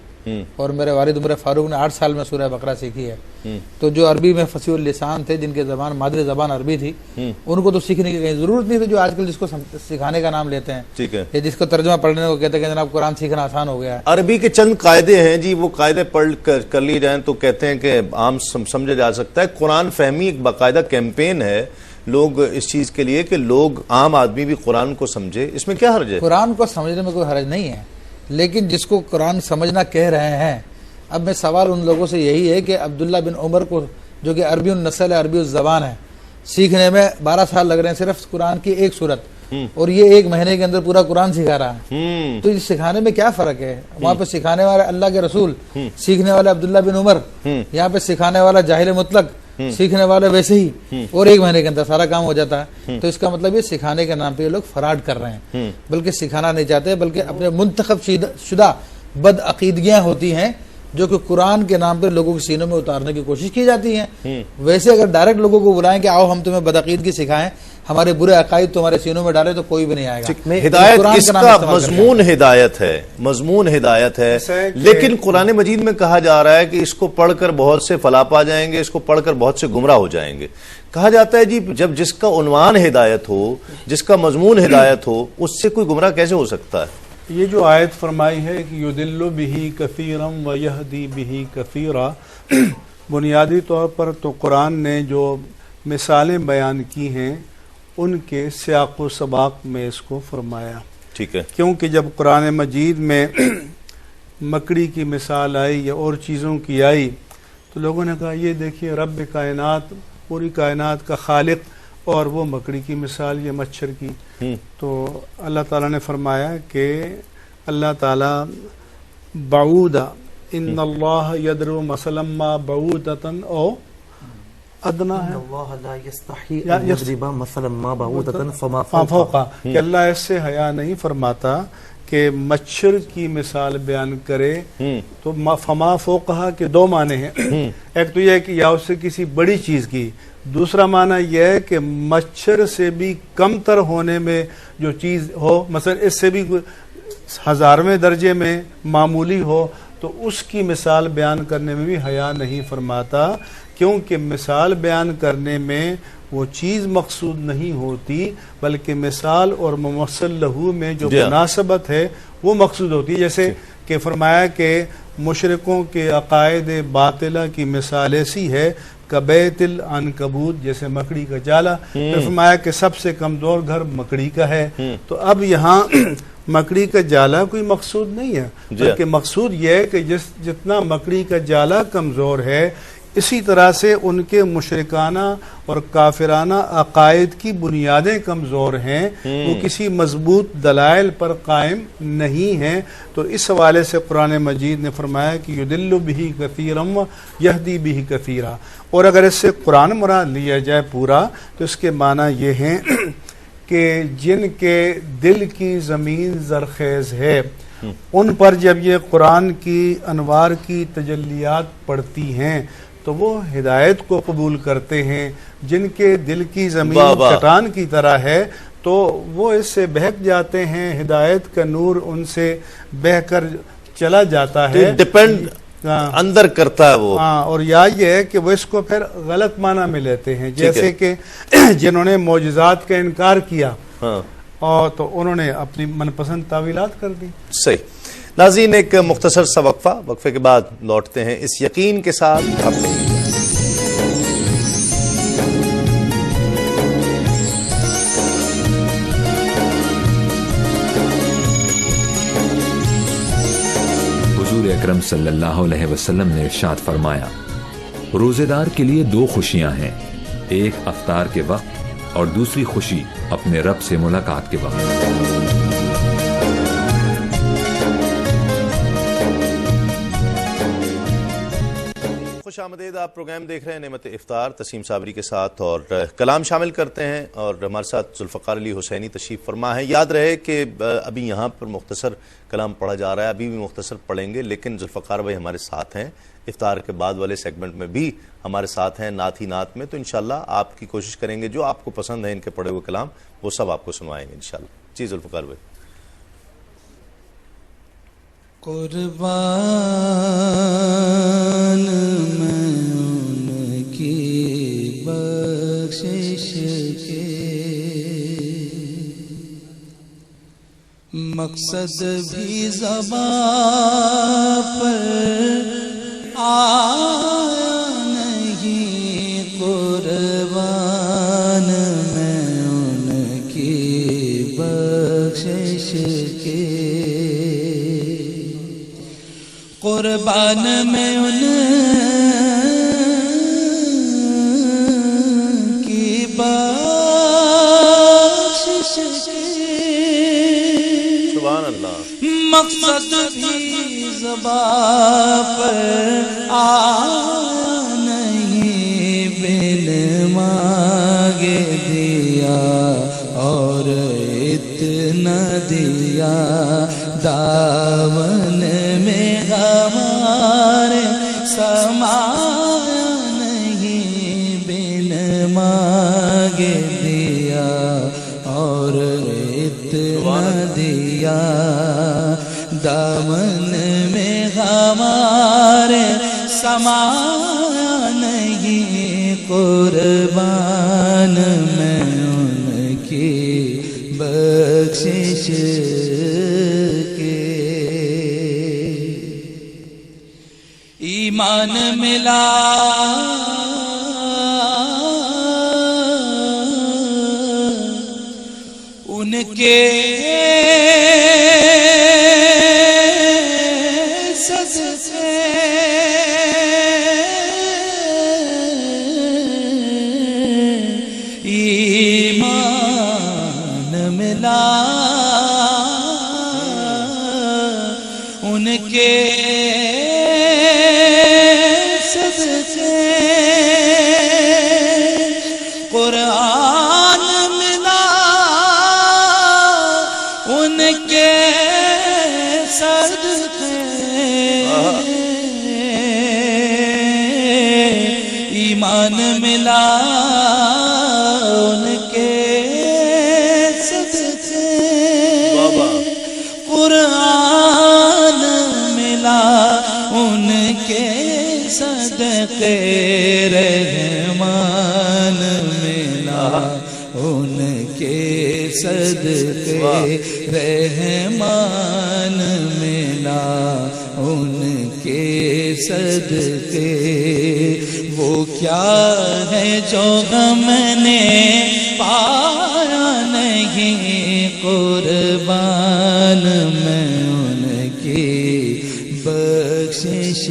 اور میرے والد عمر فاروق نے 8 سال میں سورہ بقرہ سیکھی ہے۔ تو جو عربی میں فصیح اللسان تھے، جن کے زبان مادری زبان عربی تھی، ان کو تو سیکھنے کی کہیں ضرورت نہیں تھی، جو آج کل جس کو سکھانے کا نام لیتے ہیں، ٹھیک ہے، یا جس کو ترجمہ پڑھنے کو کہتے ہیں کہ جناب قرآن سیکھنا آسان ہو گیا ہے۔ عربی کے چند قاعدے ہیں جی، وہ قاعدے پڑھ کر لی جائیں تو کہتے ہیں کہ عام سمجھا جا سکتا ہے۔ قرآن فہمی ایک باقاعدہ کیمپین ہے لوگ اس چیز کے لیے کہ لوگ عام آدمی بھی قرآن کو سمجھے، اس میں کیا حرج ہے؟ قرآن کو سمجھنے میں کوئی حرج نہیں ہے، لیکن جس کو قرآن سمجھنا کہہ رہے ہیں، اب میں سوال ان لوگوں سے یہی ہے کہ عبداللہ بن عمر کو جو کہ عربی النسل ہے، عربی الزبان ہے، سیکھنے میں 12 سال لگ رہے ہیں صرف قرآن کی ایک صورت، اور یہ 1 مہینے کے اندر پورا قرآن سکھا رہا ہے، تو یہ سکھانے میں کیا فرق ہے؟ وہاں پہ سکھانے والے اللہ کے رسول، سیکھنے والے عبداللہ بن عمر، یہاں پہ سکھانے والا جاہل مطلق، سیکھنے والے ویسے ہی، اور 1 مہینے کے اندر سارا کام ہو جاتا ہے۔ تو اس کا مطلب یہ سکھانے کے نام پہ یہ لوگ فراڈ کر رہے ہیں، بلکہ سکھانا نہیں چاہتے، بلکہ اپنے منتخب شدہ بد عقیدگیاں ہوتی ہیں جو کہ قرآن کے نام پر لوگوں کے سینوں میں اتارنے کی کوشش کی جاتی ہیں۔ ویسے اگر ڈائریکٹ لوگوں کو بلائیں کہ آؤ ہم تمہیں بدعقیدگی سکھائیں، ہمارے برے عقائد تمہارے سینوں میں ڈالے، تو کوئی بھی نہیں آئے گا۔ ہدایت اس کا مضمون ہدایت ہے، مضمون ہدایت ہے، لیکن قرآن مجید میں کہا جا رہا ہے کہ اس کو پڑھ کر بہت سے فلاح پا جائیں گے، اس کو پڑھ کر بہت سے گمراہ ہو جائیں گے۔ کہا جاتا ہے جی جب جس کا عنوان ہدایت ہو، جس کا مضمون ہدایت ہو، اس سے کوئی گمراہ کیسے ہو سکتا ہے؟ یہ جو آیت فرمائی ہے کہ یُضِلُّ بِهِ كَثِيرًا وَيَهْدِي بِهِ كَثِيرًا، بنیادی طور پر تو قرآن نے جو مثالیں بیان کی ہیں ان کے سیاق و سباق میں اس کو فرمایا، ٹھیک ہے، کیونکہ جب قرآن مجید میں مکڑی کی مثال آئی یا اور چیزوں کی آئی تو لوگوں نے کہا یہ دیکھیے رب کائنات، پوری کائنات کا خالق، اور وہ مکڑی کی مثال یا مچھر کی۔ تو اللہ تعالیٰ نے فرمایا کہ اللہ تعالیٰ بعودا ان اللہ یدرو مثلا ما بعودتن او ادنا ہے، اللہ لا یستحی ان یضرب مثلا ما بعودۃ فما فوقھا، کہ اللہ اس سے حیا نہیں فرماتا کہ مچھر کی مثال بیان کرے، تو فما فوقھا کے 2 معنی ہیں، ایک تو یہ ہے کہ یا اس سے کسی بڑی چیز کی، دوسرا معنی یہ ہے کہ مچھر سے بھی کم تر ہونے میں جو چیز ہو، مثلا اس سے بھی 1000ویں درجے میں معمولی ہو، تو اس کی مثال بیان کرنے میں بھی حیا نہیں فرماتا کیونکہ مثال بیان کرنے میں وہ چیز مقصود نہیں ہوتی بلکہ مثال اور ممثل لہو میں جو مناسبت ہے وہ مقصود ہوتی ہے. جیسے کہ فرمایا کہ مشرکوں کے عقائد باطلہ کی مثال ایسی ہے کبیت العنکبوت، جیسے مکڑی کا جالا. پھر فرمایا کہ سب سے کمزور گھر مکڑی کا ہے. تو اب یہاں مکڑی کا جالا کوئی مقصود نہیں ہے بلکہ مقصود یہ ہے کہ جتنا مکڑی کا جالا کمزور ہے اسی طرح سے ان کے مشرکانہ اور کافرانہ عقائد کی بنیادیں کمزور ہیں، وہ کسی مضبوط دلائل پر قائم نہیں ہیں. تو اس حوالے سے قرآن مجید نے فرمایا کہ یضل بہ کثیرا یہدی بہ کثیرا. اور اگر اس سے قرآن مراد لیا جائے پورا تو اس کے معنی یہ ہیں کہ جن کے دل کی زمین زرخیز ہے ان پر جب یہ قرآن کی انوار کی تجلیات پڑتی ہیں تو وہ ہدایت کو قبول کرتے ہیں. جن کے دل کی زمین چٹان کی طرح ہے تو وہ اس سے بہک جاتے ہیں، ہدایت کا نور ان سے بہہ کر چلا جاتا ہے. ڈیپینڈ اندر کرتا ہے وہ. اور یہ ہے کہ وہ اس کو پھر غلط معنی میں لیتے ہیں، جیسے کہ جنہوں نے معجزات کا انکار کیا اور تو انہوں نے اپنی من پسند تعویلات کر دی. صحیح. ناظرین ایک مختصر سا وقفے کے بعد لوٹتے ہیں اس یقین کے ساتھ حضور اکرم صلی اللہ علیہ وسلم نے ارشاد فرمایا روزے دار کے لیے دو خوشیاں ہیں، ایک افطار کے وقت اور دوسری خوشی اپنے رب سے ملاقات کے وقت. خوش آمدید. آپ پروگرام دیکھ رہے ہیں نعمت افطار تسیم صابری کے ساتھ اور کلام شامل کرتے ہیں اور ہمارے ساتھ ذوالفقار علی حسینی تشریف فرما ہے. یاد رہے کہ ابھی یہاں پر مختصر کلام پڑھا جا رہا ہے، ابھی بھی مختصر پڑھیں گے لیکن ذوالفقار بھائی ہمارے ساتھ ہیں افطار کے بعد والے سیگمنٹ میں بھی ہمارے ساتھ ہیں نعت ہی نعت میں. تو انشاءاللہ آپ کی کوشش کریں گے جو آپ کو پسند ہے ان کے پڑھے ہوئے کلام وہ سب آپ کو سنوائیں گے انشاءاللہ. جی ذوالفقار بھائی. قربان میں ان کی بخشش کے مقصد بھی زبان پر آیا نہیں. قربان میں ان کی بخشش کے قربان میں ان کی بخشش کے سبحان اللہ. مقصد بھی زبان پر آیا نہیں. بن مانگے دیا اور اتنا دیا دامن میں ہمارے سمایا نہیں. بن مانگے دیا اور اتنا دیا دامن میں ہمارے سمایا نہیں. قربان میں ان کی بخشش کے ایمان ملا ان کے صدقے ایمان ملا ان کے صدقے قرآن ملا ان کے صدقے ایمان ملا ان کے صدقے قرآن ملا ملا ان کے صدقے رحمان ملا ان کے صدقے وہ کیا ہے جو غم نے پایا نہیں قربان میں ان کی بخشش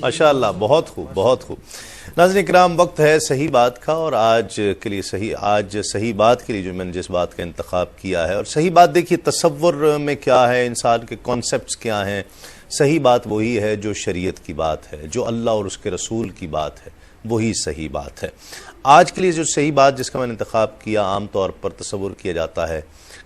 ماشاء اللہ، بہت خوب بہت خوب۔ ناظرین کرام، وقت ہے صحیح بات کا، اور آج صحیح بات کے لیے جو میں نے جس بات کا انتخاب کیا ہے، اور صحیح بات دیکھیے تصور میں کیا ہے، انسان کے کانسیپٹس کیا ہیں۔ صحیح بات وہی ہے جو شریعت کی بات ہے، جو اللہ اور اس کے رسول کی بات ہے، وہی صحیح بات ہے۔ آج کے لیے جو صحیح بات جس کا میں نے انتخاب کیا، عام طور پر تصور کیا جاتا ہے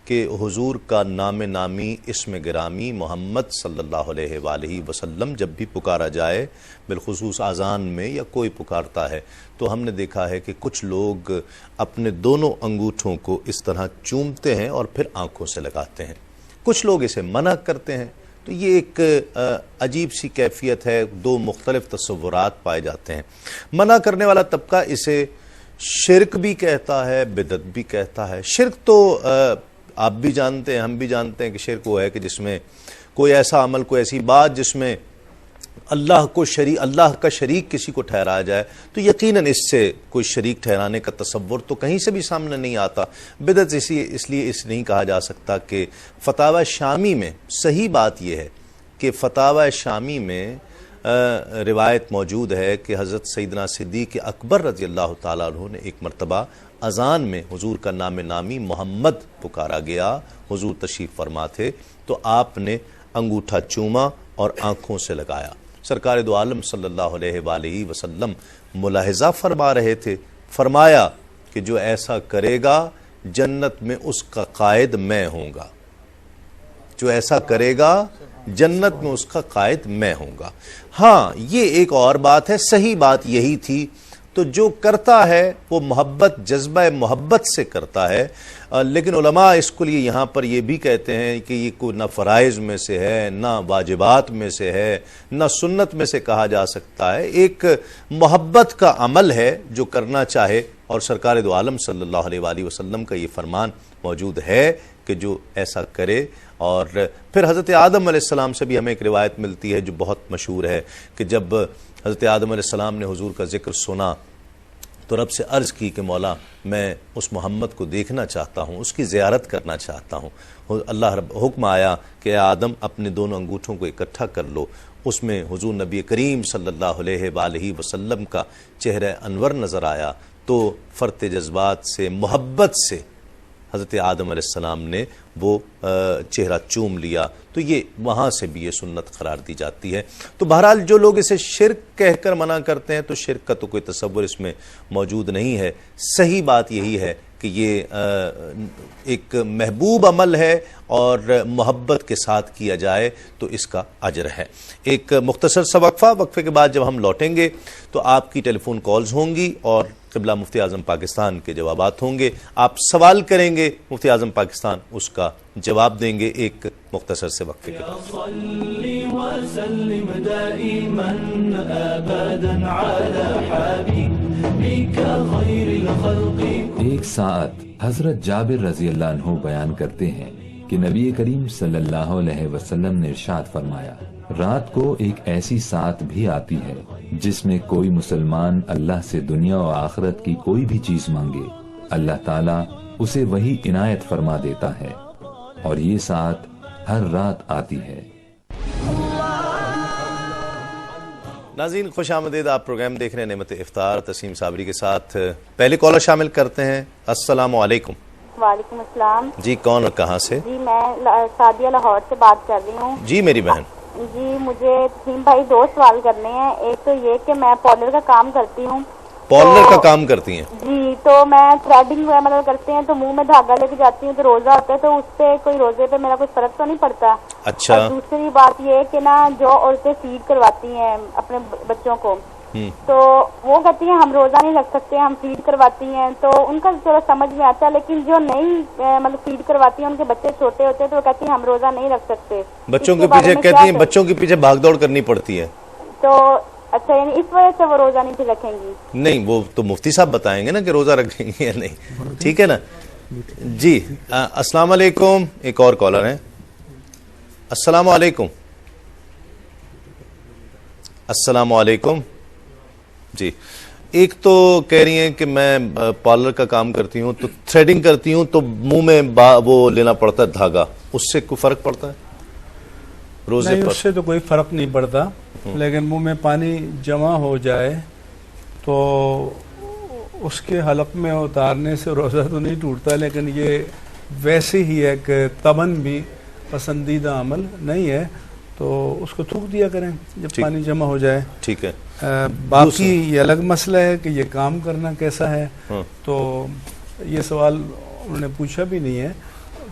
کہ حضور کا نام نامی اسم گرامی محمد صلی اللہ علیہ وآلہ وسلم جب بھی پکارا جائے، بالخصوص اذان میں یا کوئی پکارتا ہے، تو ہم نے دیکھا ہے کہ کچھ لوگ اپنے دونوں انگوٹھوں کو اس طرح چومتے ہیں اور پھر آنکھوں سے لگاتے ہیں، کچھ لوگ اسے منع کرتے ہیں۔ تو یہ ایک عجیب سی کیفیت ہے، دو مختلف تصورات پائے جاتے ہیں۔ منع کرنے والا طبقہ اسے شرک بھی کہتا ہے، بدعت بھی کہتا ہے۔ شرک تو آپ بھی جانتے ہیں، ہم بھی جانتے ہیں کہ شرک وہ ہے کہ جس میں کوئی ایسا عمل، کوئی ایسی بات جس میں اللہ کا شریک کسی کو ٹھہرایا جائے، تو یقیناً اس سے کوئی شریک ٹھہرانے کا تصور تو کہیں سے بھی سامنے نہیں آتا۔ بدعت اس لیے نہیں کہا جا سکتا کہ فتاوی شامی میں، صحیح بات یہ ہے کہ فتاوی شامی میں روایت موجود ہے کہ حضرت سیدنا صدیق اکبر رضی اللہ تعالیٰ عنہ نے ایک مرتبہ اذان میں حضور کا نام نامی محمد پکارا گیا، حضور تشریف فرما تھے، تو آپ نے انگوٹھا چوما اور آنکھوں سے لگایا۔ سرکار دو عالم صلی اللہ علیہ وآلہ وسلم ملاحظہ فرما رہے تھے، فرمایا کہ جو ایسا کرے گا جنت میں اس کا قائد میں ہوں گا، جو ایسا کرے گا جنت میں اس کا قائد میں ہوں گا۔ ہاں، یہ ایک اور بات ہے، صحیح بات یہی تھی۔ تو جو کرتا ہے وہ محبت، جذبہ محبت سے کرتا ہے، لیکن علماء اس کو لیے یہاں پر یہ بھی کہتے ہیں کہ یہ کوئی نہ فرائض میں سے ہے، نہ واجبات میں سے ہے، نہ سنت میں سے کہا جا سکتا ہے، ایک محبت کا عمل ہے جو کرنا چاہے، اور سرکار دو عالم صلی اللہ علیہ وآلہ وسلم کا یہ فرمان موجود ہے کہ جو ایسا کرے۔ اور پھر حضرت آدم علیہ السلام سے بھی ہمیں ایک روایت ملتی ہے جو بہت مشہور ہے کہ جب حضرت آدم علیہ السلام نے حضور کا ذکر سنا تو رب سے عرض کی کہ مولا میں اس محمد کو دیکھنا چاہتا ہوں، اس کی زیارت کرنا چاہتا ہوں۔ اللہ رب حکم آیا کہ اے آدم اپنے دونوں انگوٹھوں کو اکٹھا کر لو۔ اس میں حضور نبی کریم صلی اللہ علیہ وآلہ وسلم کا چہرہ انور نظر آیا، تو فرط جذبات سے، محبت سے حضرت آدم علیہ السلام نے وہ چہرہ چوم لیا۔ تو یہ وہاں سے بھی یہ سنت قرار دی جاتی ہے۔ تو بہرحال جو لوگ اسے شرک کہہ کر منع کرتے ہیں، تو شرک کا تو کوئی تصور اس میں موجود نہیں ہے۔ صحیح بات یہی ہے کہ یہ ایک محبوب عمل ہے اور محبت کے ساتھ کیا جائے تو اس کا اجر ہے۔ ایک مختصر سا وقفے کے بعد جب ہم لوٹیں گے تو آپ کی ٹیلی فون کالز ہوں گی اور قبلہ مفتی اعظم پاکستان کے جوابات ہوں گے۔ آپ سوال کریں گے، مفتی اعظم پاکستان اس کا جواب دیں گے ایک مختصر سے وقفے کے بعد۔ ایک ساتھ حضرت جابر رضی اللہ عنہ بیان کرتے ہیں کہ نبی کریم صلی اللہ علیہ وسلم نے ارشاد فرمایا، رات کو ایک ایسی ساعت بھی آتی ہے جس میں کوئی مسلمان اللہ سے دنیا و آخرت کی کوئی بھی چیز مانگے، اللہ تعالیٰ اسے وہی عنایت فرما دیتا ہے، اور یہ ساعت ہر رات آتی ہے۔ ناظرین خوش آمدید، آپ پروگرام دیکھ رہے ہیں نعمت افطار، تسلیم صابری کے ساتھ۔ پہلے کالر شامل کرتے ہیں۔ السلام علیکم۔ وعلیکم السلام۔ جی کون اور کہاں سے؟ جی میں سعدیہ لاہور سے بات کر رہی ہوں۔ جی میری بہن۔ جی مجھے تسلیم بھائی دو سوال کرنے ہیں۔ ایک تو یہ کہ میں پارلر کا کام کرتی ہوں۔ پارلر کا کام کرتی ہیں؟ جی، تو میں تھریڈنگ مطلب کرتے ہیں تو منہ میں دھاگا لے کے جاتی ہوں تو روزہ ہوتا ہے، تو اس پہ کوئی روزے پہ میرا کوئی فرق تو نہیں پڑتا؟ اچھا۔ اور دوسری بات یہ کہ نا جو عورتیں فیڈ کرواتی ہیں اپنے بچوں کو، تو وہ کہتی ہیں ہم روزہ نہیں رکھ سکتے، ہم فیڈ کرواتی ہیں، تو ان کا تھوڑا سمجھ میں آتا ہے، لیکن جو نہیں مطلب فیڈ کرواتی ہیں ان کے بچے چھوٹے ہوتے ہیں تو وہ کہتی ہیں ہم روزہ نہیں رکھ سکتے۔ بچوں کے پیچھے کہتی ہیں، بچوں کے پیچھے بھاگ دوڑ کرنی پڑتی ہے۔ تو اچھا یعنی اس وجہ سے وہ روزہ نہیں پھر رکھیں گی؟ نہیں، وہ تو مفتی صاحب بتائیں گے نا کہ روزہ رکھیں گے یا نہیں. ٹھیک ہے نا جی. السلام علیکم. ایک اور کالر ہیں. السلام علیکم. السلام علیکم. جی. ایک تو کہہ رہی ہیں کہ میں پارلر کا کام کرتی ہوں تو تھریڈنگ کرتی ہوں تو منہ میں وہ لینا پڑتا ہے دھاگا، اس سے کوئی فرق پڑتا ہے روزے پر؟ اس سے تو کوئی فرق نہیں پڑتا، لیکن منہ میں پانی جمع ہو جائے تو اس کے حلق میں اتارنے سے روزہ تو نہیں ٹوٹتا، لیکن یہ ویسے ہی ایک تبن بھی پسندیدہ عمل نہیں ہے، تو اس کو تھوک دیا کریں جب پانی جمع ہو جائے. ٹھیک ہے. باقی یہ الگ مسئلہ ہے کہ یہ کام کرنا کیسا ہے، تو یہ سوال انہوں نے پوچھا بھی نہیں ہے،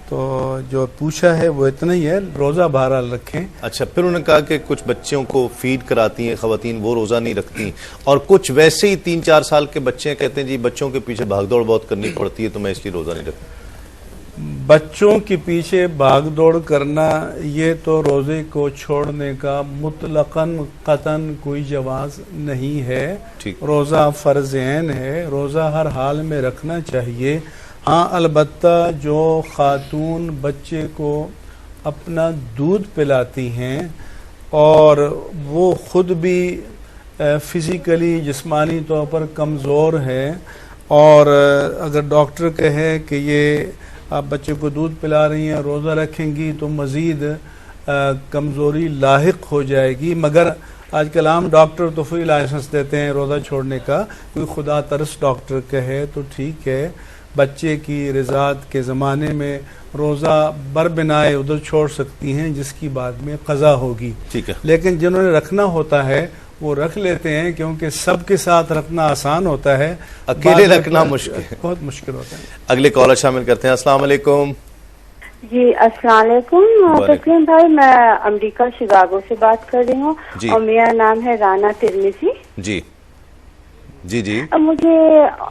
تو جو پوچھا ہے وہ اتنا ہی ہے، روزہ بہرحال رکھیں. اچھا، پھر انہوں نے کہا کہ کچھ بچوں کو فیڈ کراتی ہیں خواتین، وہ روزہ نہیں رکھتی، اور کچھ ویسے ہی 3-4 سال کے بچے کہتے ہیں جی بچوں کے پیچھے بھاگ دوڑ بہت کرنی پڑتی ہے تو میں اس لیے روزہ نہیں رکھتا. بچوں کے پیچھے بھاگ دوڑ کرنا یہ تو روزے کو چھوڑنے کا مطلقاً قطعاً کوئی جواز نہیں ہے. روزہ فرض عین ہے، روزہ ہر حال میں رکھنا چاہیے. ہاں البتہ جو خاتون بچے کو اپنا دودھ پلاتی ہیں اور وہ خود بھی فزیکلی جسمانی طور پر کمزور ہے، اور اگر ڈاکٹر کہے کہ یہ آپ بچے کو دودھ پلا رہی ہیں روزہ رکھیں گی تو مزید کمزوری لاحق ہو جائے گی. مگر آج کل عام ڈاکٹر تو فری لائسنس دیتے ہیں روزہ چھوڑنے کا، کوئی خدا ترس ڈاکٹر کہے تو ٹھیک ہے، بچے کی رضاعت کے زمانے میں روزہ بربنائے ادھر چھوڑ سکتی ہیں جس کی بعد میں قضا ہوگی. ٹھیک ہے. لیکن جنہوں نے رکھنا ہوتا ہے وہ رکھ لیتے ہیں، کیونکہ سب کے ساتھ رکھنا آسان ہوتا ہے، اکیلے رکھنا مشکل، بہت مشکل ہوتا ہے. اگلے کالر شامل کرتے ہیں. السلام علیکم. جی السلام علیکم تسلیم بھائی، میں امریکہ شکاگو سے بات کر رہی ہوں اور میرا نام ہے رانا ترمیسی. جی جی جی. مجھے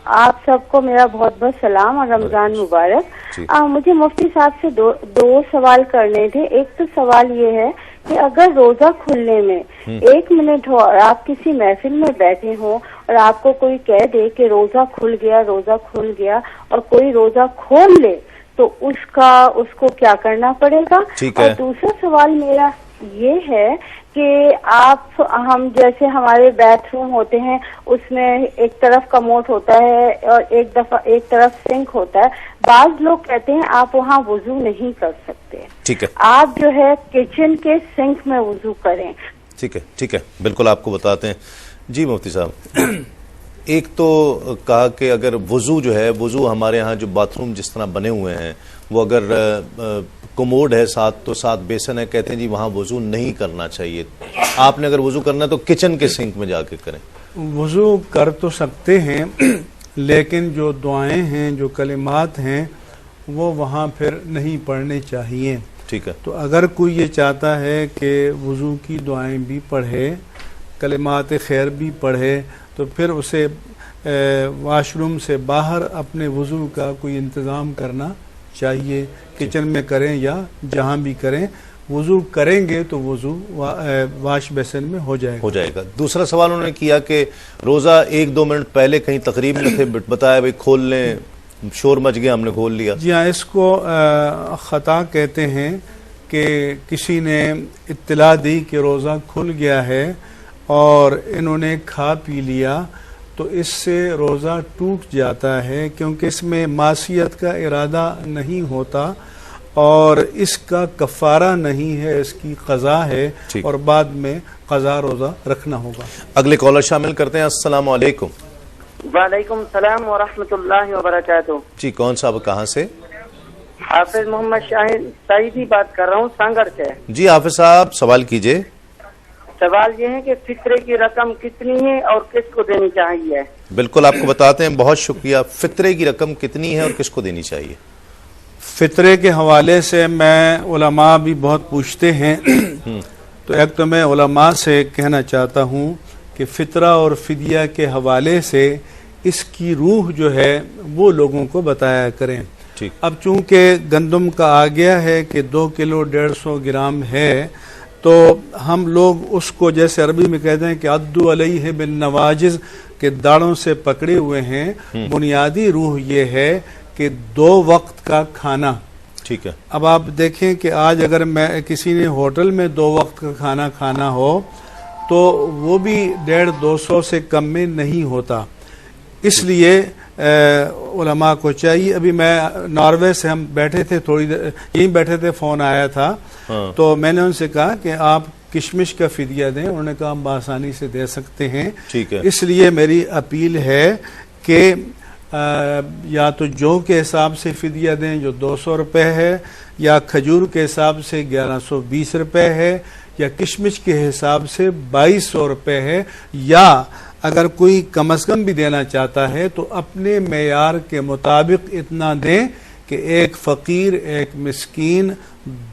آپ سب کو میرا بہت بہت سلام اور رمضان مبارک. مجھے مفتی صاحب سے دو سوال کرنے تھے. ایک تو سوال یہ ہے کہ اگر روزہ کھلنے میں 1 منٹ ہو اور آپ کسی محفل میں بیٹھے ہوں اور آپ کو کوئی کہہ دے کہ روزہ کھل گیا اور کوئی روزہ کھول لے تو اس کو کیا کرنا پڑے گا؟ اور دوسرا سوال میرا یہ ہے کہ ہم جیسے ہمارے بیتھ روم ہوتے ہیں اس میں ایک طرف کموڈ ہوتا ہے اور ایک طرف سنک ہوتا ہے. بعض لوگ کہتے ہیں آپ وہاں وضو نہیں کر سکتے، ٹھیک ہے، آپ جو ہے کچن کے سنک میں وضو کریں. ٹھیک ہے ٹھیک ہے، بالکل آپ کو بتاتے ہیں. جی مفتی صاحب، ایک تو کہا کہ اگر وضو جو ہے، وضو ہمارے ہاں جو باتھ روم جس طرح بنے ہوئے ہیں وہ اگر کموڈ ہے ساتھ تو ساتھ بیسن ہے، کہتے ہیں جی وہاں وضو نہیں کرنا چاہیے. آپ نے اگر وضو کرنا ہے تو کچن کے سنک میں جا کے کریں. وضو کر تو سکتے ہیں لیکن جو دعائیں ہیں، جو کلمات ہیں وہ وہاں پھر نہیں پڑھنے چاہیے. ٹھیک ہے. تو اگر کوئی یہ چاہتا ہے کہ وضو کی دعائیں بھی پڑھے، کلمات خیر بھی پڑھے، تو پھر اسے واش روم سے باہر اپنے وضو کا کوئی انتظام کرنا چاہیے. کچن میں کریں یا جہاں بھی کریں، وضو کریں گے تو وضو واش بیسن میں ہو جائے گا. دوسرا سوال انہوں نے کیا کہ روزہ 1-2 منٹ پہلے کہیں تقریب میں تھے، بتایا بھائی کھول لیں، شور مچ گیا ہم نے کھول لیا. جی ہاں، اس کو خطا کہتے ہیں کہ کسی نے اطلاع دی کہ روزہ کھل گیا ہے اور انہوں نے کھا پی لیا تو اس سے روزہ ٹوٹ جاتا ہے، کیونکہ اس میں معصیت کا ارادہ نہیں ہوتا اور اس کا کفارہ نہیں ہے، اس کی قضا ہے اور بعد میں قضا روزہ رکھنا ہوگا. اگلے کالر شامل کرتے ہیں. السلام علیکم. وعلیکم السلام ورحمۃ اللہ وبرکاتہ. جی کون صاحب کہاں سے؟ حافظ محمد شاہد سعیدی بات کر رہا ہوں سانگر سے. جی حافظ صاحب سوال کیجئے. سوال یہ ہے کہ فطرے کی رقم کتنی ہے اور کس کو دینی چاہیے؟ بالکل آپ کو بتاتے ہیں. بہت شکریہ. فطرے کی رقم کتنی ہے اور کس کو دینی چاہیے؟ فطرے کے حوالے سے میں علماء بھی بہت پوچھتے ہیں تو ایک تو میں علماء سے کہنا چاہتا ہوں کہ فطرہ اور فدیہ کے حوالے سے اس کی روح جو ہے وہ لوگوں کو بتایا کریں. اب چونکہ گندم کا آ گیا ہے کہ 2 کلو 150 گرام ہے، تو ہم لوگ اس کو جیسے عربی میں کہتے ہیں کہ عدو علیہ بالنواجز کہ داڑھوں سے پکڑے ہوئے ہیں. بنیادی روح یہ ہے کہ 2 وقت کا کھانا. ٹھیک ہے. اب آپ دیکھیں کہ آج اگر میں کسی نے ہوٹل میں 2 وقت کا کھانا کھانا ہو تو وہ بھی 150-200 سے کم میں نہیں ہوتا. اس لیے علماء کو چاہیے. ابھی میں ناروے سے ہم بیٹھے تھے، تھوڑی دیر یہیں بیٹھے تھے، فون آیا تھا تو میں نے ان سے کہا کہ آپ کشمش کا فدیہ دیں. انہوں نے کہا ہم بآسانی سے دے سکتے ہیں. اس لیے میری اپیل ہے کہ یا تو جو کے حساب سے فدیہ دیں جو 200 روپے ہے، یا کھجور کے حساب سے 1120 روپے ہے، یا کشمش کے حساب سے 2200 روپے ہے، یا اگر کوئی کم از کم بھی دینا چاہتا ہے تو اپنے معیار کے مطابق اتنا دیں کہ ایک فقیر، ایک مسکین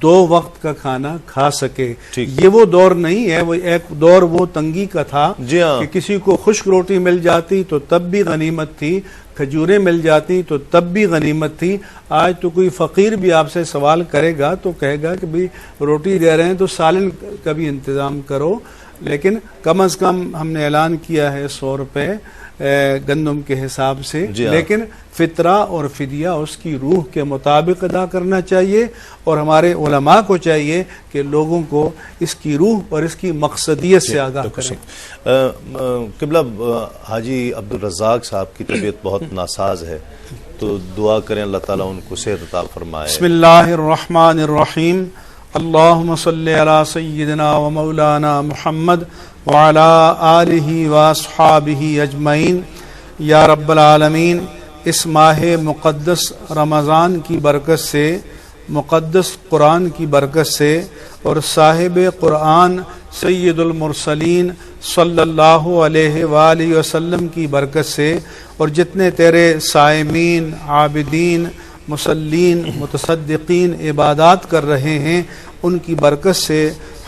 2 وقت کا کھانا کھا سکے. یہ وہ دور نہیں ہے، وہ ایک دور وہ تنگی کا تھا کہ کسی کو خشک روٹی مل جاتی تو تب بھی غنیمت تھی، کھجوریں مل جاتی تو تب بھی غنیمت تھی. آج تو کوئی فقیر بھی آپ سے سوال کرے گا تو کہے گا کہ بھئی روٹی دے رہے ہیں تو سالن کا بھی انتظام کرو. لیکن کم از کم ہم نے اعلان کیا ہے 100 روپے گندم کے حساب سے. لیکن فطرہ اور فدیہ اس کی روح کے مطابق ادا کرنا چاہیے، اور ہمارے علماء کو چاہیے کہ لوگوں کو اس کی روح اور اس کی مقصدیت سے آگاہ کریں. قبلہ حاجی عبدالرزاق صاحب کی طبیعت بہت ناساز ہے، تو دعا کریں اللہ تعالیٰ ان کو صحت عطا فرمائے. بسم اللہ الرحمن الرحیم. اللہم صلی علی سیدنا و مولانا محمد وعلی آلہ واصحابہ اجمعین. یا رب العالمین، اس ماہ مقدس رمضان کی برکت سے، مقدس قرآن کی برکت سے، اور صاحب قرآن سید المرسلین صلی اللہ علیہ وآلہ وسلم کی برکت سے، اور جتنے تیرے صائمین، عابدین، مسلین، متصدقین عبادات کر رہے ہیں ان کی برکت سے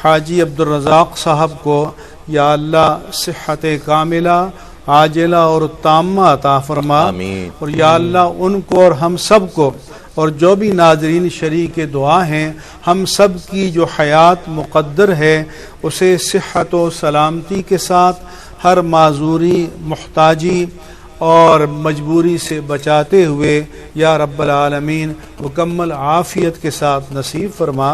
حاجی عبدالرزاق صاحب کو یا اللہ صحت کاملہ عاجلہ اور تامہ عطا فرما. اور یا اللہ ان کو اور ہم سب کو، اور جو بھی ناظرین شریک دعا ہیں، ہم سب کی جو حیات مقدر ہے اسے صحت و سلامتی کے ساتھ ہر معذوری، محتاجی اور مجبوری سے بچاتے ہوئے یا رب العالمین مکمل عافیت کے ساتھ نصیب فرما.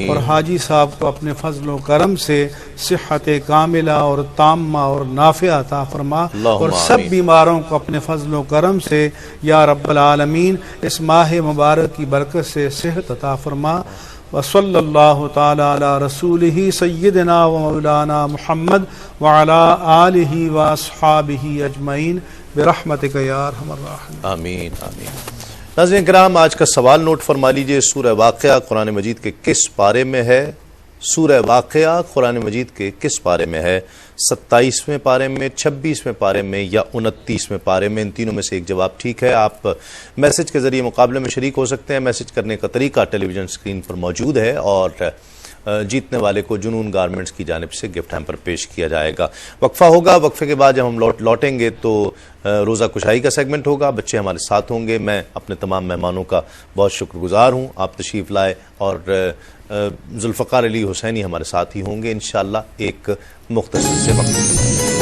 اور حاجی صاحب کو اپنے فضل و کرم سے صحت کاملہ اور تامہ اور نافع عطا فرما. اور سب بیماروں کو اپنے فضل و کرم سے یا رب العالمین اس ماہ مبارک کی برکت سے صحت عطا فرما. وصلی اللہ تعالی علی رسولہ سیدنا و مولانا محمد وعلی آلہ واصحابہ اجمعین برحمتک یا ارحم الراحمین. آمین آمین. ناظرین کرام، آج کا سوال نوٹ فرما لیجئے. سورہ واقعہ قرآن مجید کے کس پارے میں ہے؟ سورہ واقعہ قرآن مجید کے کس پارے میں ہے؟ 27ویں پارے میں، 26ویں پارے میں، یا 29ویں پارے میں؟ ان تینوں میں سے ایک جواب ٹھیک ہے. آپ میسج کے ذریعے مقابلے میں شریک ہو سکتے ہیں. میسج کرنے کا طریقہ ٹیلی ویژن اسکرین پر موجود ہے، اور جیتنے والے کو جنون گارمنٹس کی جانب سے گفٹ ہیمپر پیش کیا جائے گا. وقفہ ہوگا، وقفے کے بعد جب ہم لوٹیں گے تو روزہ کشائی کا سیگمنٹ ہوگا. بچے ہمارے ساتھ ہوں گے. میں اپنے تمام مہمانوں کا بہت شکر گزار ہوں، آپ تشریف لائے. اور ذوالفقار علی حسینی ہمارے ساتھ ہی ہوں گے انشاءاللہ ایک مختصر سے وقت.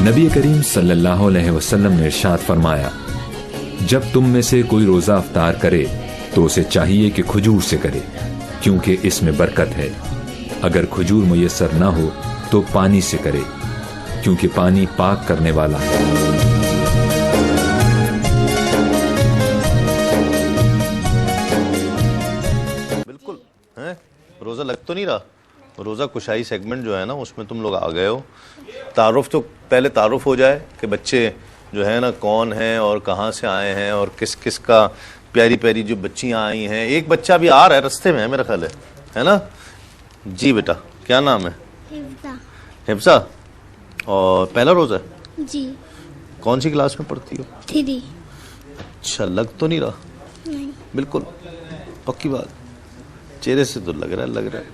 نبی کریم صلی اللہ علیہ وسلم نے ارشاد فرمایا، جب تم میں سے کوئی روزہ افطار کرے تو اسے چاہیے کہ کھجور سے کرے، کیونکہ اس میں برکت ہے. اگر کھجور میسر نہ ہو تو پانی سے کرے، کیونکہ پانی پاک کرنے والا ہے. بالکل روزہ لگ تو نہیں رہا. روزہ کشائی سیگمنٹ جو ہے نا، اس میں تم لوگ آ گئے ہو. تعارف تو پہلے تعارف ہو جائے کہ بچے جو ہے نا کون ہیں اور کہاں سے آئے ہیں، اور کس کس کا پیاری پیاری جو بچیاں آئی ہیں. ایک بچہ بھی آ رہا ہے رستے میں ہے میرا خیال ہے نا. جی بیٹا، کیا نام ہے؟ حفصہ. اور پہلا روزہ ہے؟ جی. کون سی کلاس میں پڑھتی ہو؟ 3. اچھا، لگ تو نہیں رہا؟ نہیں. بالکل پکی بات، چہرے سے تو لگ رہا ہے.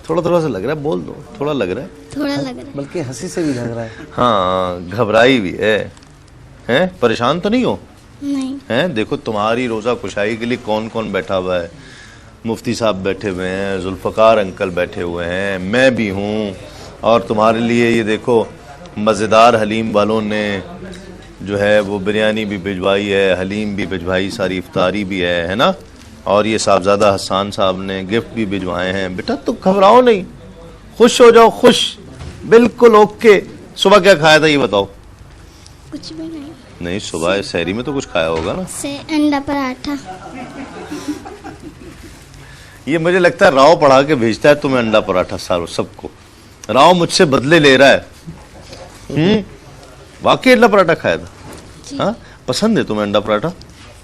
تھوڑا تھوڑا سا لگ رہا ہے, بول دو, تھوڑا لگ رہا ہے, تھوڑا لگ رہا ہے, بلکہ ہنسی سے بھی لگ رہا ہے. ہاں گھبرائی بھی ہے, پریشان تو نہیں ہو؟ نہیں. ہیں دیکھو تمہاری روزہ کشائی کے لیے کون کون بیٹھا ہوا ہے. مفتی صاحب بیٹھے ہوئے ہیں, ذوالفقار انکل بیٹھے ہوئے ہیں, میں بھی ہوں, اور تمہارے لیے یہ دیکھو مزیدار حلیم والوں نے جو ہے وہ بریانی بھی بھجوائی ہے, حلیم بھی بھجوائی, ساری افطاری بھی ہے نا, اور یہ صاحبزادہ حسان صاحب نے گفٹ بھی بھجوائے ہیں. بیٹا تم گھبراؤ نہیں, خوش ہو جاؤ, خوش, بالکل اوکے. صبح کیا کھایا تھا یہ بتاؤ؟ کچھ بھی نہیں. نہیں, صبح سحری میں تو کچھ کھایا ہوگا نا. سے انڈا پراٹھا. یہ مجھے لگتا ہے راؤ پڑھا کے بھیجتا ہے تمہیں انڈا پراٹھا سب کو. راؤ مجھ سے بدلے لے رہا ہے. واقعی انڈا پراٹھا کھایا تھا؟ ہاں پسند ہے تمہیں انڈا پراٹھا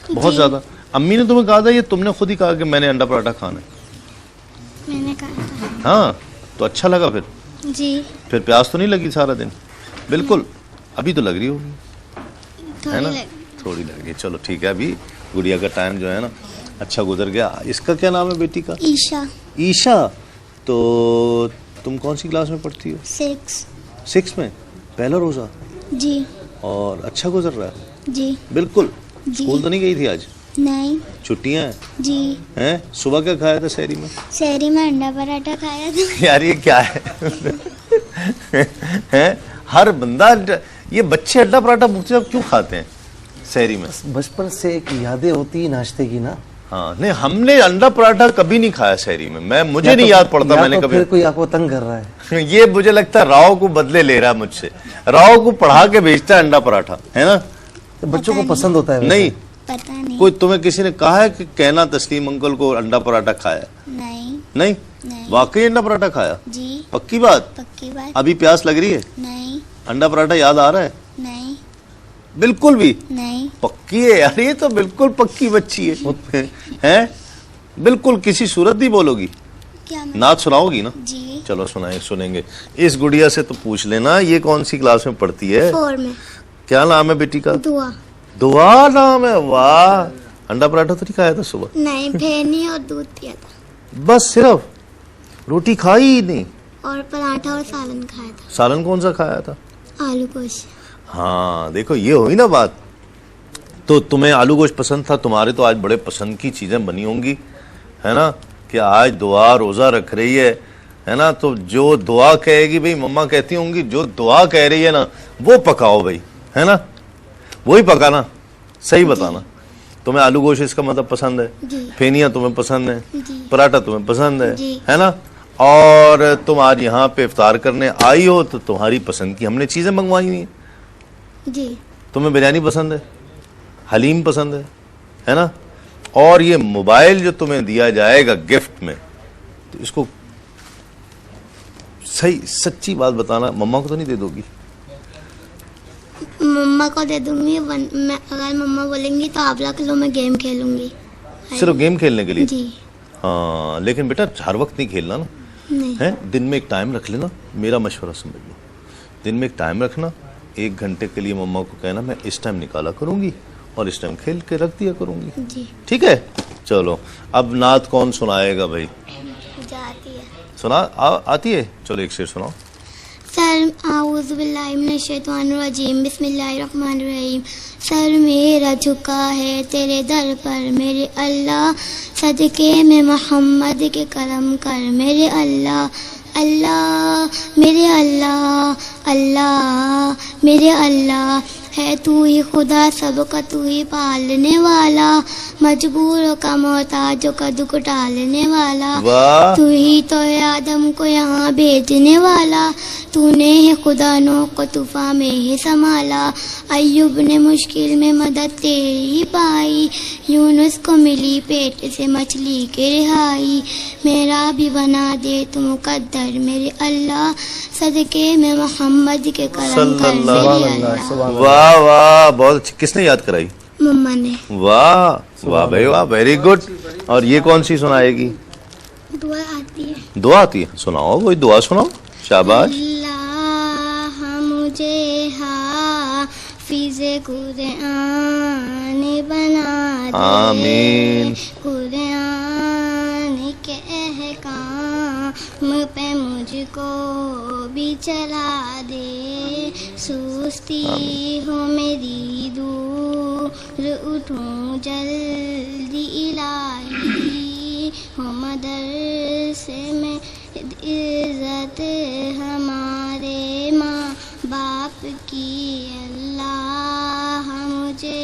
بہت زیادہ؟ امی نے تمہیں کہا تھا یہ تم نے خود ہی کہا کہ میں نے انڈا پراٹھا کھانا ہے؟ میں نے کہا تھا. ہاں تو اچھا لگا پھر؟ جی. پھر پیاس تو نہیں لگی سارا دن؟ بالکل. ابھی تو لگ رہی ہوگی ہے نا, تھوڑی لگ رہی ہے. چلو ٹھیک ہے, ابھی گڑیا کا ٹائم جو ہے نا اچھا گزر گیا. اس کا کیا نام ہے بیٹی کا؟ عیشا. عیشا. تو تم کون سی کلاس میں پڑھتی ہو؟ 6 میں. پہلا روزہ؟ جی. اور اچھا گزر رہا ہے؟ جی بالکل. اسکول تو نہیں گئی تھی آج؟ نہیں. چھٹیاں ہیں؟ جی. ہیں. صبح کیا کھایا تھا سحری میں؟ سحری میں انڈا پراٹھا کھایا تھا. یار یہ کیا ہے ہر بندہ, یہ بچے انڈا پراٹھا مختلف کیوں کھاتے ہیں سحری میں؟ بچپن سے ایک یادیں ہوتی ناشتے کی نا. ہاں نہیں, ہم نے انڈا پراٹھا کبھی نہیں کھایا سحری میں, مجھے نہیں یاد پڑتا میں نے کبھی. کوئی آپ کو تنگ کر رہا ہے. یہ مجھے لگتا ہے راؤ کو بدلے لے رہا ہے مجھ سے. راؤ کو پڑھا کے بھیجتا ہے انڈا پراٹھا, ہے نا. بچوں کو پسند ہوتا ہے. نہیں پتہ نہیں. کوئی تمہیں کسی نے کہا ہے کہ کہنا تسلیم انکل کو انڈا پراٹھا کھایا؟ نہیں. واقعی انڈا پراٹھا کھایا؟ جی. پکی بات؟ پکی بات. ابھی پیاس لگ رہی ہے؟ نہیں. انڈا پراٹھا یاد آ رہا ہے؟ نہیں. بالکل بھی نہیں. پکی ہے یار, یہ تو بالکل پکی بچی ہے. بالکل کسی صورت نہیں بولو گی؟ نعت سناؤ گی نا؟ جی. چلو سنیں گے. اس گڑیا سے تو پوچھ لینا یہ کون سی کلاس میں پڑھتی ہے؟ 4 میں. کیا نام ہے بیٹی کا؟ دعا. دعا نام ہے. واہ. انڈا پراٹھا تو نہیں کھایا تھا صبح؟ نہیں, پھینی اور دودھ پیا تھا. بس صرف روٹی کھائی ہی نہیں؟ اور پراٹھا اور سالن کھایا تھا. سالن کون سا کھایا تھا؟ آلو گوشت. ہاں دیکھو یہ ہوئی نا بات. تو تمہیں آلو گوشت پسند تھا, تمہارے تو آج بڑے پسند کی چیزیں بنی ہوں گی, ہے نا, کہ آج دعا روزہ رکھ رہی ہے نا. تو جو دعا کہے گی بھئی مما کہتی ہوں گی جو دعا کہہ رہی ہے نا وہ پکاؤ بھئی, ہے نا, وہی پکانا. صحیح بتانا. تمہیں آلو گوشت اس کا مطلب پسند ہے؟ پھینیاں تمہیں پسند ہیں, پراٹھا تمہیں پسند ہے نا, اور تم آج یہاں پہ افطار کرنے آئی ہو تو تمہاری پسند کی ہم نے چیزیں منگوائی ہوئی ہیں. جی. تمہیں بریانی پسند ہے, حلیم پسند ہے نا, اور یہ موبائل جو تمہیں دیا جائے گا گفٹ میں تو اس کو صحیح سچی بات بتانا, مما کو تو نہیں دے دو گی؟ مما کو دے دوں گی. اگر مما بولیں گی تو آپ رکھ لو, میں گیم کھیلوں گی. صرف گیم کھیلنے کے لیے؟ جی. ہاں لیکن بیٹا ہر وقت نہیں کھیلنا نا, ہے دن میں ایک ٹائم رکھ لینا. میرا مشورہ سمجھ لو, دن میں ایک ٹائم رکھنا, 1 گھنٹے کے لیے مما کو کہنا میں اس ٹائم نکالا کروں گی اور اس ٹائم کھیل کے رکھ دیا کروں گی. جی. ٹھیک ہے. چلو اب نعت کون سنائے گا بھائی؟ جاتی ہے. سنا آتی ہے؟ چلو ایک شعر سناؤ. اعوذ باللہ من الشیطان الرجیم, بسم اللہ الرحمن الرحیم. سر میرا جھکا ہے تیرے در پر میرے اللہ, صدقے میں محمد کے کرم کر میرے اللہ. اللہ میرے اللہ, اللہ میرے اللہ, ہے تو ہی خدا سب کا تو ہی پالنے والا, مجبوروں کا محتاجوں کا دکھ ٹالنے والا. تو ہی تو ہے آدم کو یہاں بھیجنے والا, تو نے ہے خدا نو کو طوفان میں ہی سنبھالا. ایوب نے مشکل میں مدد تیری ہی پائی, یونس کو ملی پیٹ سے مچھلی کے رہائی. میرا بھی بنا دے تو مقدر میرے اللہ, صدقے میں محمد کے کرم کر میرے اللہ. واہ واہ, بہت. کس نے یاد کرائی؟ مما نے. واہ واہ بھائی واہ, ویری گڈ. اور یہ کون سی سنائے گی؟ دعا آتی ہے. دعا آتی ہے, سناؤ کوئی دعا سناؤ. شاباش. اللہ مجھے حافظ قرآن بنا دے, آمین. قرآن کے احکام پہ مجھ کو بھی چلا دے. سستی ہو میری دور اٹھوں جلدی الہی. ہو مدرسے میں عزت ہمارے ماں باپ کی. اللہ مجھے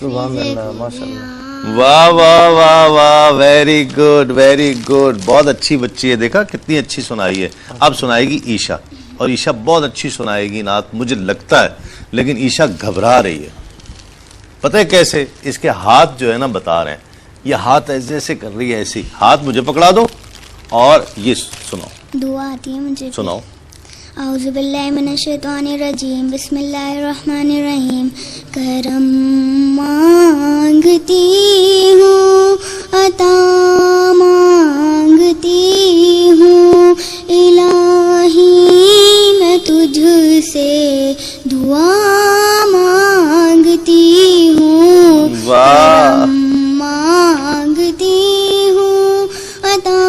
سبحان اللہ ماشاء اللہ. واہ واہ واہ واہ, ویری گڈ ویری گڈ. بہت اچھی بچی ہے, دیکھا کتنی اچھی سنائی ہے. اب سنائے گی عیشا, اور عیشا بہت اچھی سنائے گی نعت مجھے لگتا ہے, لیکن عیشا گھبرا رہی ہے. پتہ ہے کیسے؟ اس کے ہاتھ جو ہے نا بتا رہے ہیں, یہ ہاتھ ایسے ایسے کر رہی ہے, ایسی. ہاتھ مجھے پکڑا دو اور یہ سناؤ. دعا آتی ہے مجھے. سناؤ. اعوذ باللہ من الشیطان الرجیم, بسم اللہ الرحمن الرحیم. کرم مانگتی ہوں, عطا مانگتی ہوں, الہی میں تجھ سے دعا مانگتی ہوں. کرم مانگتی ہوں, عطا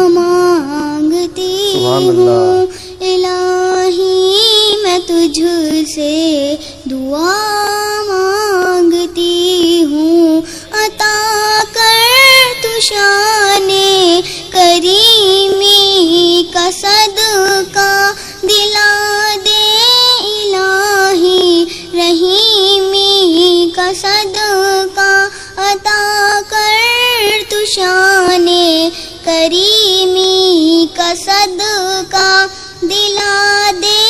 مانگتی ہوں, الہی میں تجھ سے دعا مانگتی ہوں. عطا کر تو شان کریمی کا صدقہ, دلا دے الہی رحیمی کا صدقہ. عطا کر تو شان کریمی کا صدقہ, دلا دے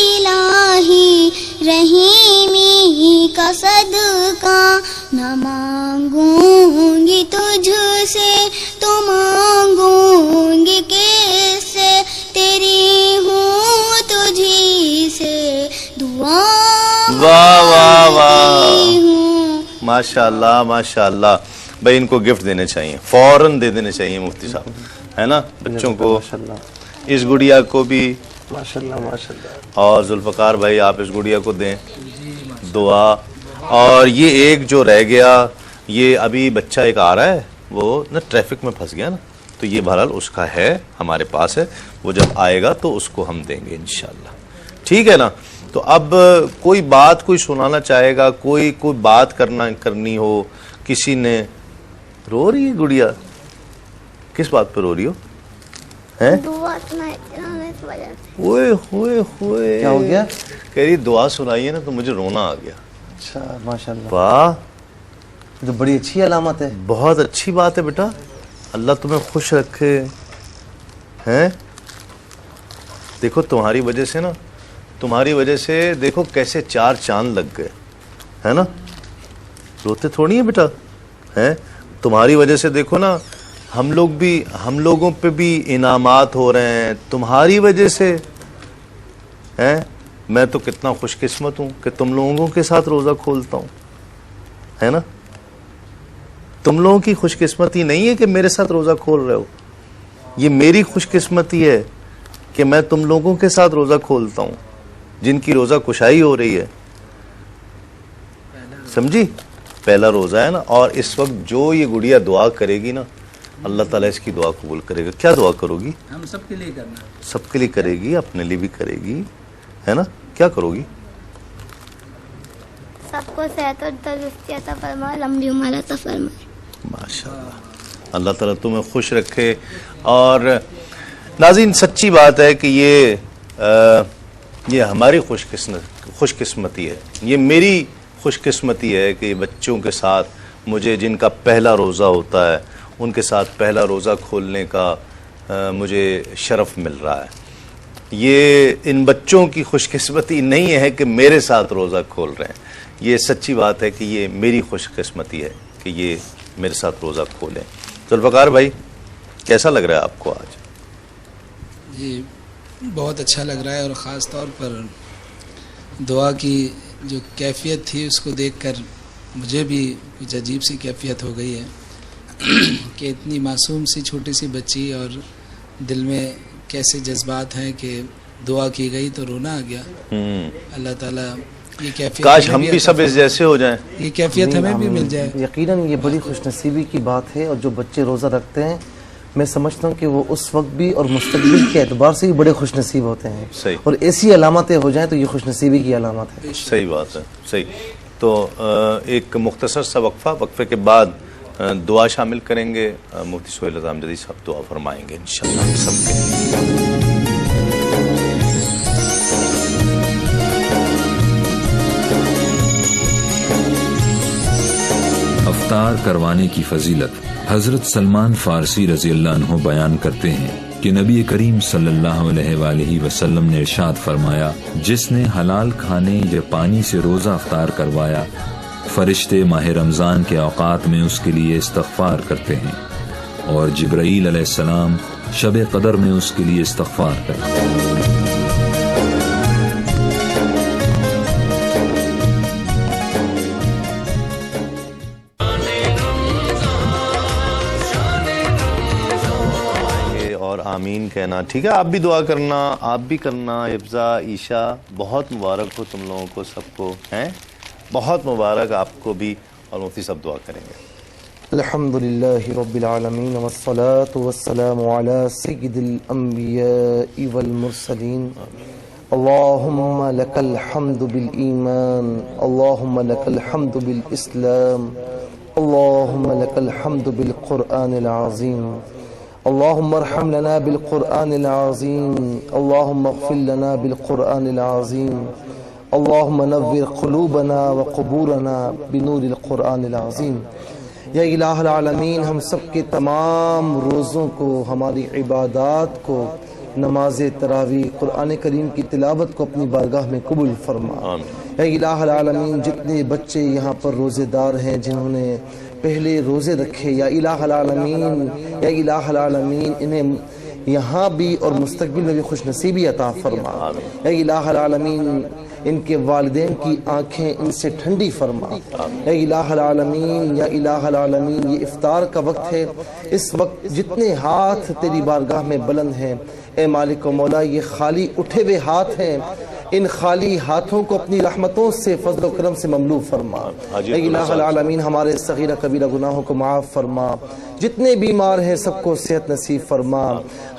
الہی رحیمی کا صدقہ. نہ مانگوں گی تجھ سے تو مانگوں گی کس سے, تیری ہوں تجھی سے دعا. واہ واہ واہ, ماشاء اللہ ماشاء اللہ. بھائی ان کو گفٹ دینے چاہیے, فوراً دے دینے چاہیے مفتی صاحب, ہے نا بچوں کو. اس گڑیا کو بھی ماشاءاللہ ماشاءاللہ. اور ذوالفقار بھائی آپ اس گڑیا کو دیں دعا. اور یہ ایک جو رہ گیا, یہ ابھی بچہ ایک آ رہا ہے, وہ نا ٹریفک میں پھنس گیا نا, تو یہ بہرحال اس کا ہے, ہمارے پاس ہے. وہ جب آئے گا تو اس کو ہم دیں گے انشاءاللہ. ٹھیک ہے نا. تو اب کوئی بات کوئی سنانا چاہے گا, کوئی بات کرنی ہو کسی نے. رو رہی ہے گڑیا, کس بات پہ رو رہی ہو؟ دعا سنائی اس وجہ سے. ہوئے ہوئے ہوئے, کیا ہو گیا؟ کہہ رہی دعا سنائی ہے نا تو مجھے رونا آ گیا. اچھا ماشاءاللہ, واہ, یہ تو بڑی اچھی علامت ہے. بہت اچھی بات ہے بیٹا, اللہ تمہیں خوش رکھے. ہیں دیکھو تمہاری وجہ سے نا, تمہاری وجہ سے دیکھو کیسے 4 چاند لگ گئے, ہے نا. روتے تھوڑی ہیں بیٹا, ہیں تمہاری وجہ سے دیکھو نا, ہم لوگوں پہ بھی انعامات ہو رہے ہیں تمہاری وجہ سے. ہیں میں تو کتنا خوش قسمت ہوں کہ تم لوگوں کے ساتھ روزہ کھولتا ہوں, ہے نا. تم لوگوں کی خوش قسمتی نہیں ہے کہ میرے ساتھ روزہ کھول رہے ہو, یہ میری خوش قسمتی ہے کہ میں تم لوگوں کے ساتھ روزہ کھولتا ہوں جن کی روزہ کشائی ہو رہی ہے. سمجھی, پہلا روزہ ہے نا. اور اس وقت جو یہ گڑیا دعا کرے گی نا, اللہ تعالیٰ اس کی دعا قبول کرے گا. کیا دعا کرو گی؟ ہم سب کے لیے کرنا, سب کے لیے کرے گی, اپنے لیے بھی کرے گی, ہے نا. کیا کرو گی؟ سب کو صحت اور تندرستی عطا فرمائے, لمبی عمر عطا فرمائے. ماشاءاللہ, اللہ تعالیٰ تمہیں خوش رکھے. اور ناظرین سچی بات ہے کہ یہ ہماری خوش قسمتی ہے, یہ میری خوش قسمتی ہے کہ بچوں کے ساتھ مجھے جن کا پہلا روزہ ہوتا ہے ان کے ساتھ پہلا روزہ کھولنے کا مجھے شرف مل رہا ہے. یہ ان بچوں کی خوش قسمتی نہیں ہے کہ میرے ساتھ روزہ کھول رہے ہیں, یہ سچی بات ہے کہ یہ میری خوش قسمتی ہے کہ یہ میرے ساتھ روزہ کھولیں. ذوالفقار بھائی کیسا لگ رہا ہے آپ کو آج؟ جی بہت اچھا لگ رہا ہے, اور خاص طور پر دعا کی جو کیفیت تھی اس کو دیکھ کر مجھے بھی کچھ عجیب سی کیفیت ہو گئی ہے کہ اتنی معصوم سی چھوٹی سی بچی اور دل میں کیسے جذبات ہیں کہ دعا کی گئی تو رونا آ گیا. اللہ تعالیٰ یہ کیفیت کاش ہم بھی سب اس جیسے ہو جائیں. یہ کیفیت ہمیں بھی مل جائے. یقیناً یہ بڑی خوش نصیبی کی بات ہے. اور جو بچے روزہ رکھتے ہیں میں سمجھتا ہوں کہ وہ اس وقت بھی اور مستقبل کے اعتبار سے بھی بڑے خوش نصیب ہوتے ہیں. صحیح. اور ایسی علامتیں ہو جائیں تو یہ خوش نصیبی کی علامت ہے. صحیح بات ہے. صحیح. تو ایک مختصر سا وقفے کے بعد دعا شامل کریں گے. مفتی سہیل رضا امجدی صاحب دعا فرمائیں گے انشاءاللہ سب کے. افطار کروانے کی فضیلت. حضرت سلمان فارسی رضی اللہ عنہ بیان کرتے ہیں کہ نبی کریم صلی اللہ علیہ وآلہ وسلم نے ارشاد فرمایا جس نے حلال کھانے یا پانی سے روزہ افطار کروایا فرشتے ماہ رمضان کے اوقات میں اس کے لیے استغفار کرتے ہیں اور جبرائیل علیہ السلام شب قدر میں اس کے لیے استغفار کرتے ہیں. آمین کہنا. ٹھیک ہے, آپ بھی دعا کرنا, آپ بھی کرنا. افزا, عیشا, بہت مبارک ہو تم لوگوں کو سب کو, ہیں بہت مبارک آپ کو بھی. اور مفتی صاحب دعا کریں گے. الحمدللہ رب العالمین والصلاة والسلام علی سید الانبیاء والمرسلین. اللہم لک الحمد بالایمان, اللہم لک الحمد بالاسلام, اللہم لک الحمد بالقرآن العظیم. اللهم ارحم لنا بالقرآن العظيم, اللهم اغفر لنا بالقرآن العظيم, اللهم نور قلوبنا وقبورنا بنور القرآن العظيم. یا الہ العالمین, ہم سب کے تمام روزوں کو, ہماری عبادات کو, نماز تراویح, قرآن کریم کی تلاوت کو اپنی بارگاہ میں قبول فرما. یا الہ العالمین, جتنے بچے یہاں پر روزے دار ہیں جنہوں نے پہلے روزے رکھے, یا الہ العالمین, یا الہ العالمین انہیں یہاں بھی اور مستقبل میں بھی خوش نصیبی عطا فرما. یا الہ العالمین, ان کے والدین کی آنکھیں ان سے ٹھنڈی فرما. یا الہ العالمین, یا الہ العالمین, یہ افطار کا وقت ہے. اس وقت جتنے ہاتھ تیری بارگاہ میں بلند ہیں اے مالک و مولا, یہ خالی اٹھے ہوئے ہاتھ ہیں, ان خالی ہاتھوں کو اپنی رحمتوں سے, فضل و کرم سے مملو فرما. اے الہ العالمین, ہمارے صغیرہ کبیرہ گناہوں کو معاف فرما. جتنے بیمار ہیں سب کو صحت نصیب فرما.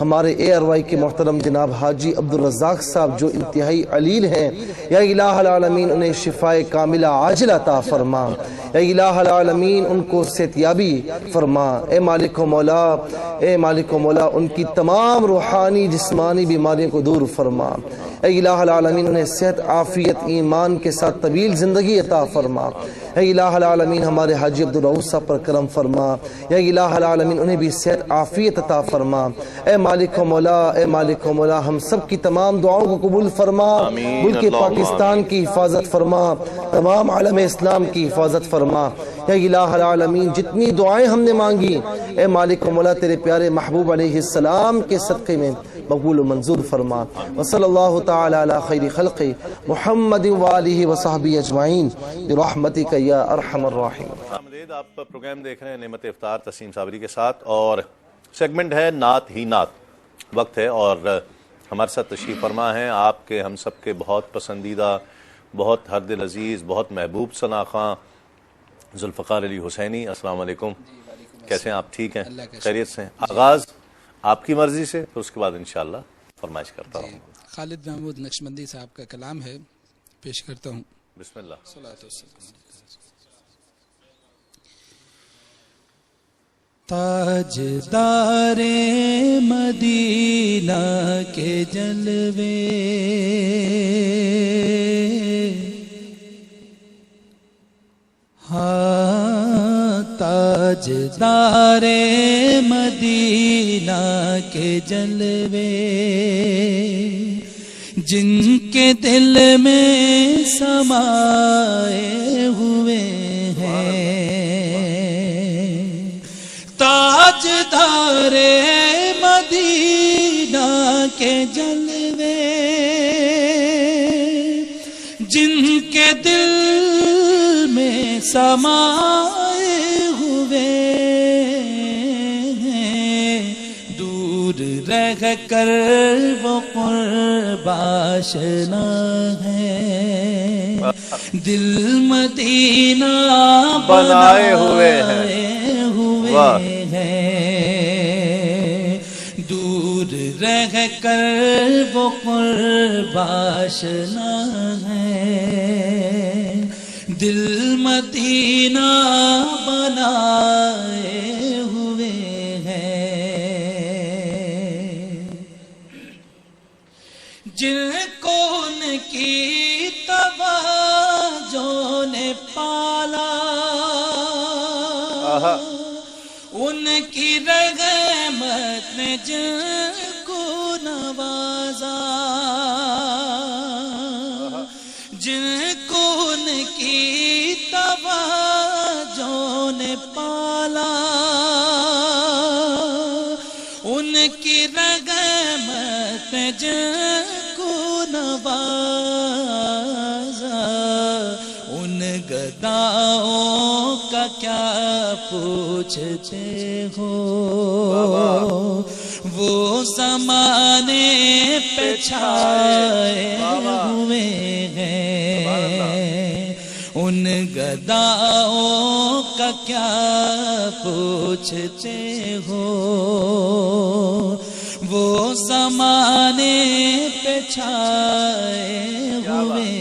ہمارے اے اروائی کے محترم جناب حاجی عبدالرزاق صاحب جو انتہائی علیل ہیں, یا الہ العالمین انہیں شفائے کاملہ عاجلہ عطا فرما. یا الہ العالمین, ان کو صحتیابی فرما. اے مالک و مولا, اے مالک و مولا, ان کی تمام روحانی جسمانی بیماریوں کو دور فرما. اے الہ العالمین, انہیں صحت, عافیت, ایمان کے ساتھ طویل زندگی عطا فرما. اے الہ العالمین, ہمارے حاجی عبدالرؤوف صاحب پر کرم فرما. یا الہ العالمین, انہیں بھی صحت عافیت عطا فرما. اے مالک و مولا, اے مالک و مولا, ہم سب کی تمام دعاؤں کو قبول فرما. ملک پاکستان کی حفاظت فرما, تمام عالم اسلام کی حفاظت فرما. یا الہ العالمین, جتنی دعائیں ہم نے مانگی اے مالک و مولا تیرے پیارے محبوب علیہ السلام کے صدقے میں مقبول و منظور فرما. وصلی اللہ تعالی علی خیر خلق محمد وآلہ وصحبہ اجمعین برحمتک یا ارحم الراحمین. آپ پروگرام دیکھ رہے ہیں نعمت افطار تسلیم صابری کے ساتھ, اور سیگمنٹ ہے نعت ہی نعت. وقت ہے اور ہمارے ساتھ تشریف فرما ہیں آپ کے, ہم سب کے بہت پسندیدہ, بہت ہر دل عزیز, بہت محبوب ثناخواں ذوالفقار علی حسینی. السلام علیکم, کیسے ہیں آپ؟ ٹھیک ہیں, خیریت سے ہیں؟ آغاز آپ کی مرضی سے, پھر اس کے بعد انشاءاللہ فرمائش کرتا ہوں. خالد محمود نقشبندی صاحب کا کلام ہے, پیش کرتا ہوں. بسم اللہ. تاجدار مدینہ کے جلوے, ہاں تاجدار مدینہ کے جلوے, جن کے دل میں سمائے ہوئے ہیں. تاجدار مدینہ کے جلوے, جن کے دل میں سمائے ہوئے ہیں. دور رہ کر وہ قرب آشنا ہے, دل مدینہ بنائے ہوئے ہیں، دور رہ کر وہ قرب آشنا ہے، دل مدینہ بنائے ہوئے ہیں، جن کو ان کی توجہ نے پالا، ان کی رحمت نے جن کو نوازا، جن کو ان کی توجہ نے پالا، ان کی رحمت نے جن کو نوازا، ان گداؤں کا کیا پوچھتے ہو، وہ زمانے پہ چھائے ہوئے ہیں، ان گداؤں کا کیا پوچھتے ہو، وہ زمانے پہ چھائے ہوئے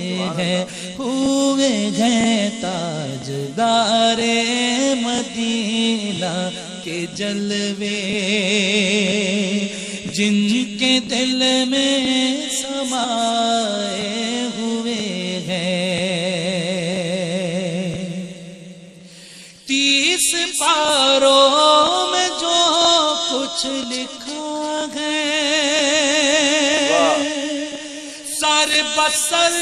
ہیں تاجدار مدینہ کے جلوے، جن کے دل میں سمائے ہوئے ہیں، 30 پاروں میں جو کچھ لکھا ہے، سر بسر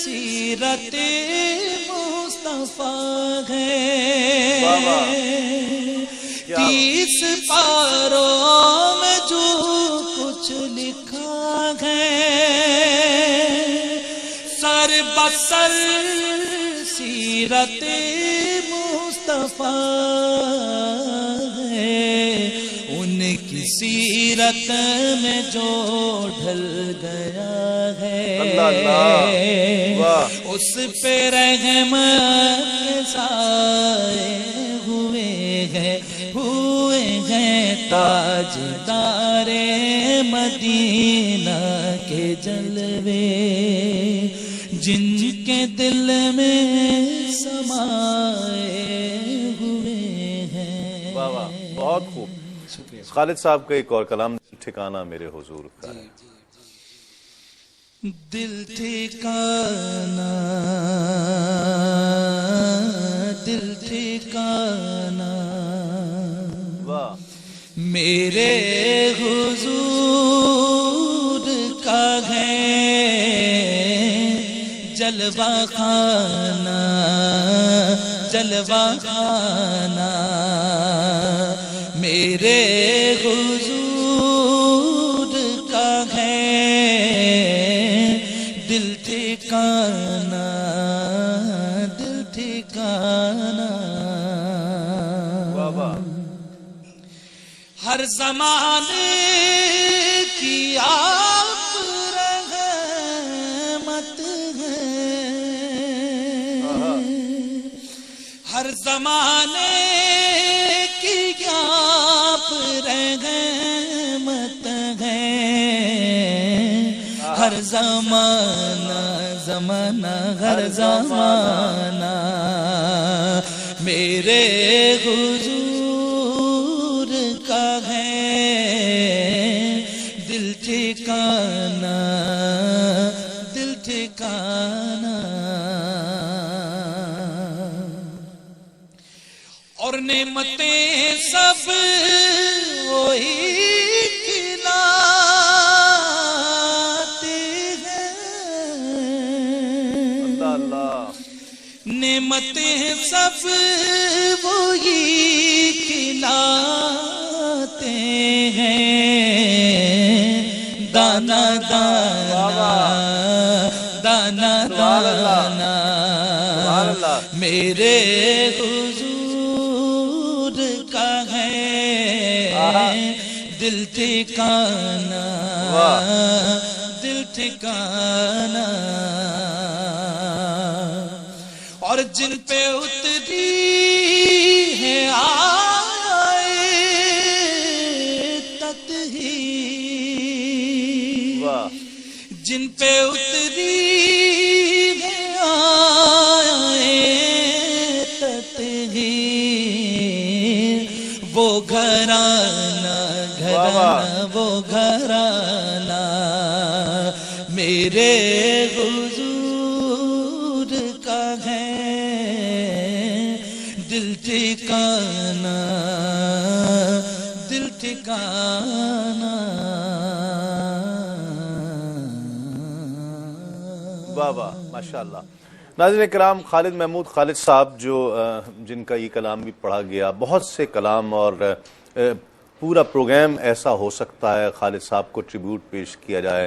سیرت مصطفیٰ ہے، 30 پاروں میں جو کچھ لکھا ہے، سر بسر سیرت مصطفیٰ ہے، ان کی سیرت میں جو ڈھل گیا ہے، اس پہ رحمت کے سائے ہوئے ہیں تاجدار مدینہ کے جلوے، جن کے دل میں سمائے ہوئے ہیں۔ واہ واہ، بہت خوب۔ خالد صاحب کا ایک اور کلام ٹھکانہ میرے حضور کا ہے۔ دل ٹھکانہ، دل ٹھکانہ میرے حضور کا ہے، جلوہ خانہ، جلوہ خانہ میرے حضور کا ہے، دل ٹھکانہ، دل ٹھکانہ، ہر زمانے کی آپ رحمت ہے، ہر زمانے کی آپ رحمت ہے، ہر زمانہ زمانہ ہر زمانہ میرے حضور کا ہے، دل ٹھکانہ، دل ٹھکانہ، اور نعمتیں سب وہی نعمتیں سب وہی کھلاتے ہیں، دانا دانا دانا دانا میرے حضور کا ہے، دل ٹھکانہ، دل ٹھکانہ، جن پہ اتری ہے آیت ہی، جن پہ اتری ہے آیت ہی، وہ گھرانہ وہ گھرانہ میرے حضور کا ہے، دل ٹھکانا دل ٹھکانا۔ واہ واہ ماشاء اللہ۔ ناظرین کرام، خالد محمود خالد صاحب جن کا یہ کلام بھی پڑھا گیا، بہت سے کلام، اور پورا پروگرام ایسا ہو سکتا ہے خالد صاحب کو ٹریبیوٹ پیش کیا جائے،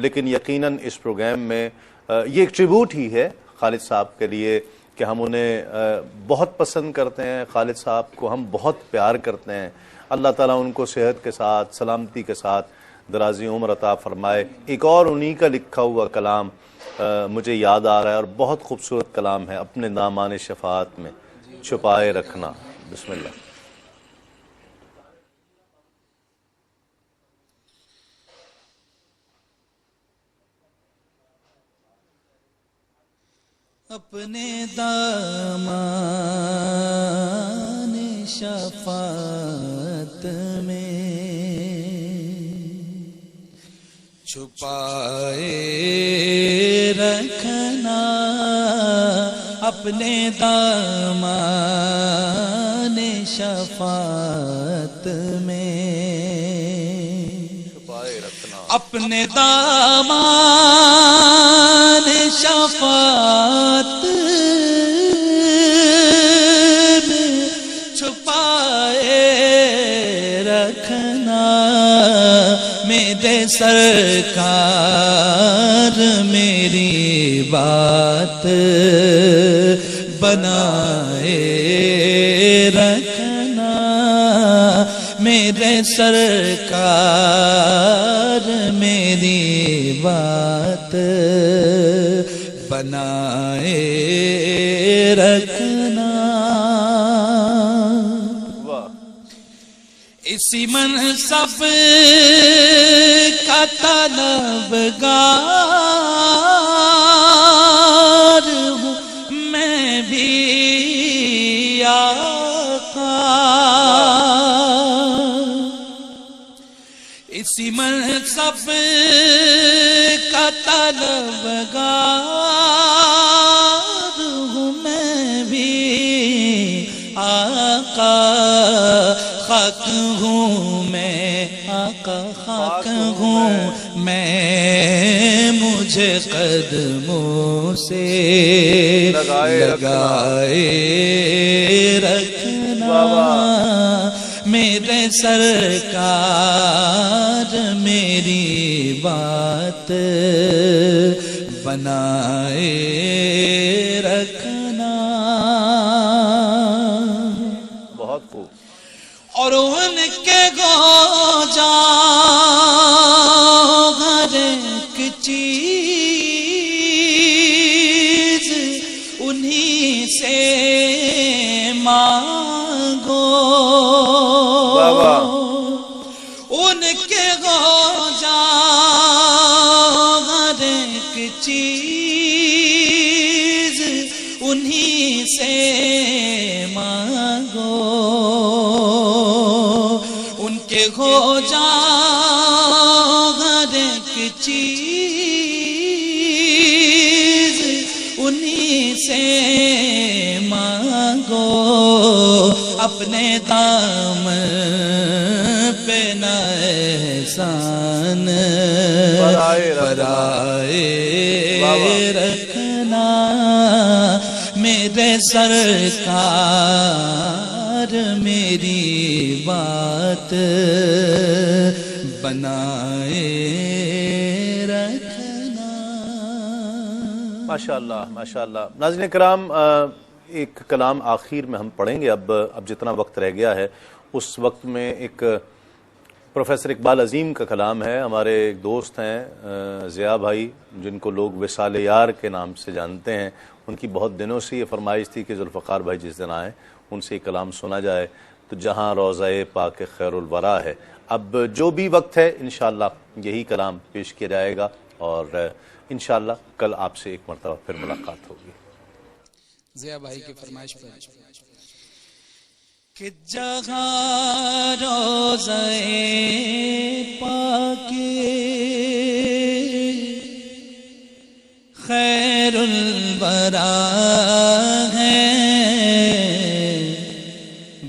لیکن یقیناً اس پروگرام میں یہ ایک ٹریبیوٹ ہی ہے خالد صاحب کے لیے کہ ہم انہیں بہت پسند کرتے ہیں، خالد صاحب کو ہم بہت پیار کرتے ہیں۔ اللہ تعالیٰ ان کو صحت کے ساتھ، سلامتی کے ساتھ درازی عمر عطا فرمائے۔ ایک اور انہی کا لکھا ہوا کلام مجھے یاد آ رہا ہے، اور بہت خوبصورت کلام ہے، اپنے دامان شفاعت میں چھپائے رکھنا۔ بسم اللہ۔ اپنے دامان شفاعت میں چھپائے رکھنا، اپنے دامان شفاعت میں چھپائے رکھنا، اپنے دامان شفاعت میں چھپائے رکھنا، میرے سرکار میری بات بنائے رکھنا، میرے سرکار میری بات بنائے رکھنا۔ اسی منصب کا طلبگار ہوں میں بھی آقا، اسی منصب کا طلبگار ہوں میں بھی آقا، خاک ہوں میں آقا، خاک ہوں میں، مجھے قدموں سے لگائے رکھنا، میرے سرکار میری بات بنائے رکھنا۔ بہت خوب۔ اور ان کے گوجا ہر ایک چیز انہی سے مانگو، ان کے گوجا ہر ایک چیز انہی سے مانگو، ہو جا ہر ایک چیز انہی سے مانگو، اپنے دام پہ نہ احسان برائے رکھنا، میرے سرکار میری بات بنائے رکھنا۔ ماشاءاللہ ماشاءاللہ۔ ناظرین کرام، ایک کلام آخر میں ہم پڑھیں گے، اب جتنا وقت رہ گیا ہے اس وقت میں ایک پروفیسر اقبال عظیم کا کلام ہے. ہمارے ایک دوست ہیں ضیاء بھائی، جن کو لوگ وصال یار کے نام سے جانتے ہیں، ان کی بہت دنوں سے یہ فرمائش تھی کہ ذوالفقار بھائی جس دن آئیں ان سے یہ کلام سنا جائے. تو جہاں روضہ پاک خیر الورا ہے، اب جو بھی وقت ہے انشاءاللہ یہی کلام پیش کیا جائے گا، اور انشاءاللہ کل آپ سے ایک مرتبہ پھر ملاقات ہوگی. ضیاء بھائی کی فرمائش پر کہ جہاں روضہ پاک خیر الورا ہے،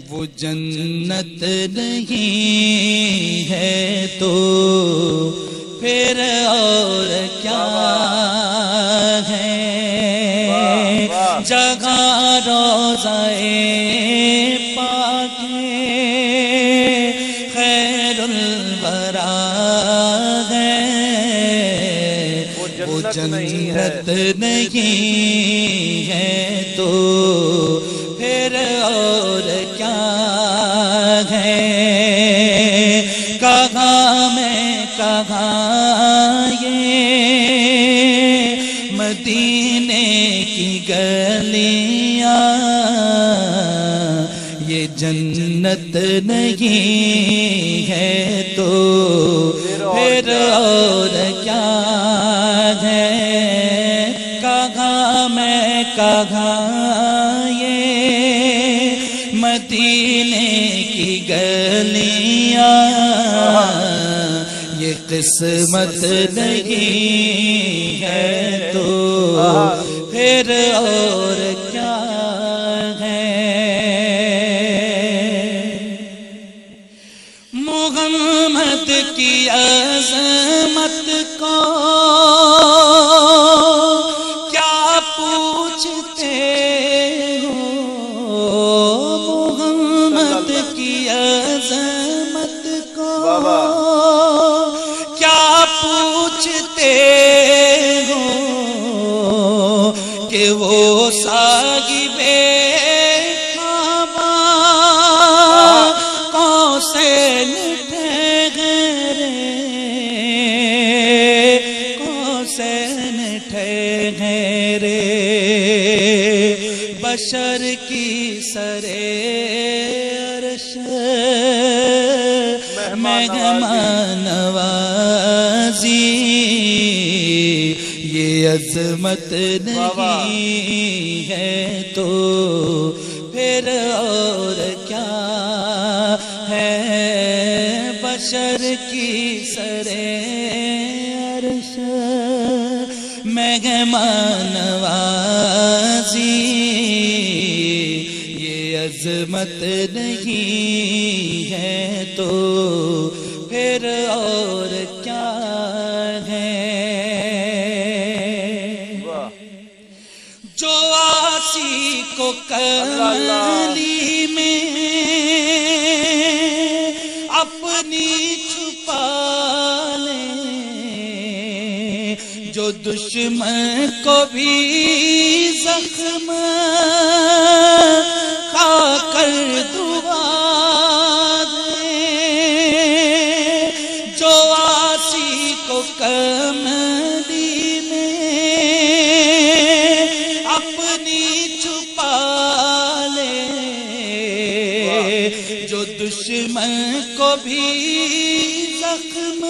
وہ جنت نہیں ہے تو پھر اور کیا ہے. جگہ روضہ پاک خیر الورا ہے، وہ جنت نہیں ہے تو پھر اور کیا ہے. کہاں میں کہاں یہ مدینے کی گلیاں، یہ جنت نہیں ہے تو پھر اور کیا ہے. کہاں میں کہاں یہ مدینے کی گلیاں، یہ قسمت نہیں ہے تو پھر اور کیا ہے. محمد کی عظمت کو کیا پوچھتے ہو، محمد کی عظمت کو کیا پوچھتے ہو، کہ وہ صاحب کعبہ قوسین ٹھہرے، قوسین ٹھہرے. بشر کی سرے عرش مہمان نوازی، یہ عظمت نہیں ہے تو پھر اور کیا ہے. بشر کی سرے عرش مہمان نوازی، یہ عظمت نہیں ہے تو پھر اور کیا ہے. جو آسی کو کلی میں اپنی چھپا لے، جو دشمن کو بھی زخم کھا کر دعا دے، جو آسی کو کملی میں اپنی چھپا لے، جو دشمن کو بھی زخم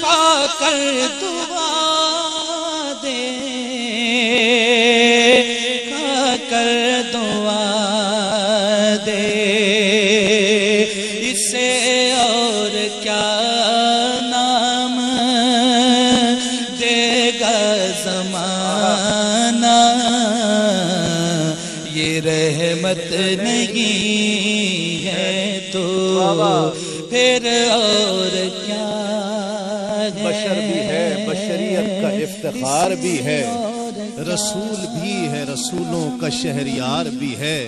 کھا کر دعا دے، کھا کر دعا دے. اسے اور کیا نام دے گا زمانہ، یہ رحمت نہیں ہے تو پھر اور کیا ہے. بشر بھی ہے، بشریت کا افتخار بھی ہے، رسول بھی ہے، رسولوں کا شہریار بھی ہے.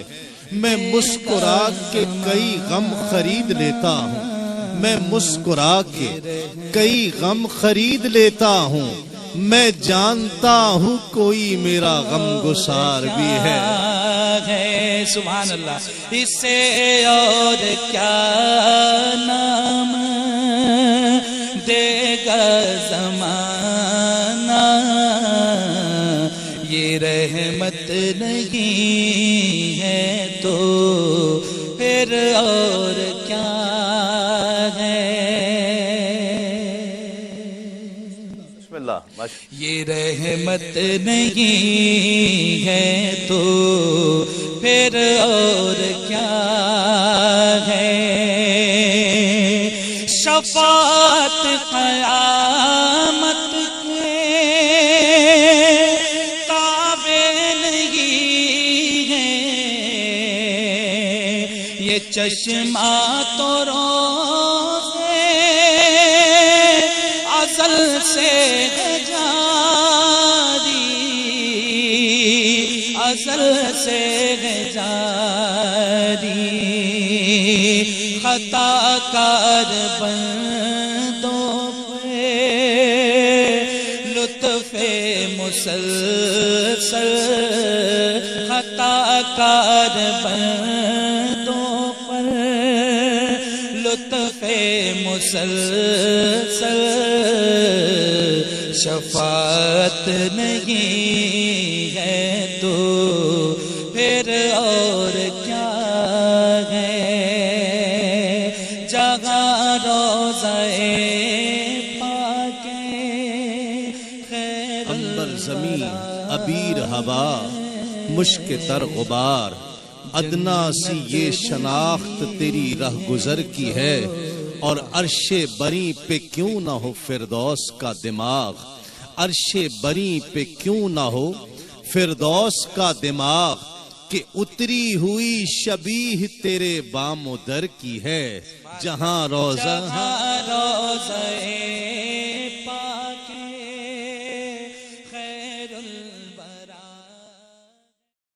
میں مسکرا کے کئی غم خرید لیتا ہوں، میں مسکرا کے کئی غم خرید لیتا ہوں. میں جانتا ہوں کوئی میرا غم گسار بھی ہے. سبحان اللہ. اس سے اور کیا نام دے گا زمانہ، یہ رحمت نہیں ہے تو پھر اور کیا ہے. یہ رحمت نہیں ہے تو پھر اور کیا ہے. شفاعت قیامت کے قابل نہیں ہے، یہ چشمہ تو روزے ازل سے ازل سے جاری. خطا کار بندوں پہ لطف مسلسل، خطا کار بندوں پر لطف مسلسل. شفاعت نہیں ہے تو پھر اور کیا ہے. جگہ روضہ پاک خیر عنبر زمین عبیر ہوا مشک تر غبار، ادنا سی یہ شناخت تیری رہ گزر کی ہے. اور عرش بری پہ کیوں نہ ہو فردوس کا دماغ، عرش بری پہ کیوں نہ ہو فردوس کا دماغ، کہ اتری ہوئی شبیہ تیرے بام و در کی ہے. جہاں روزہ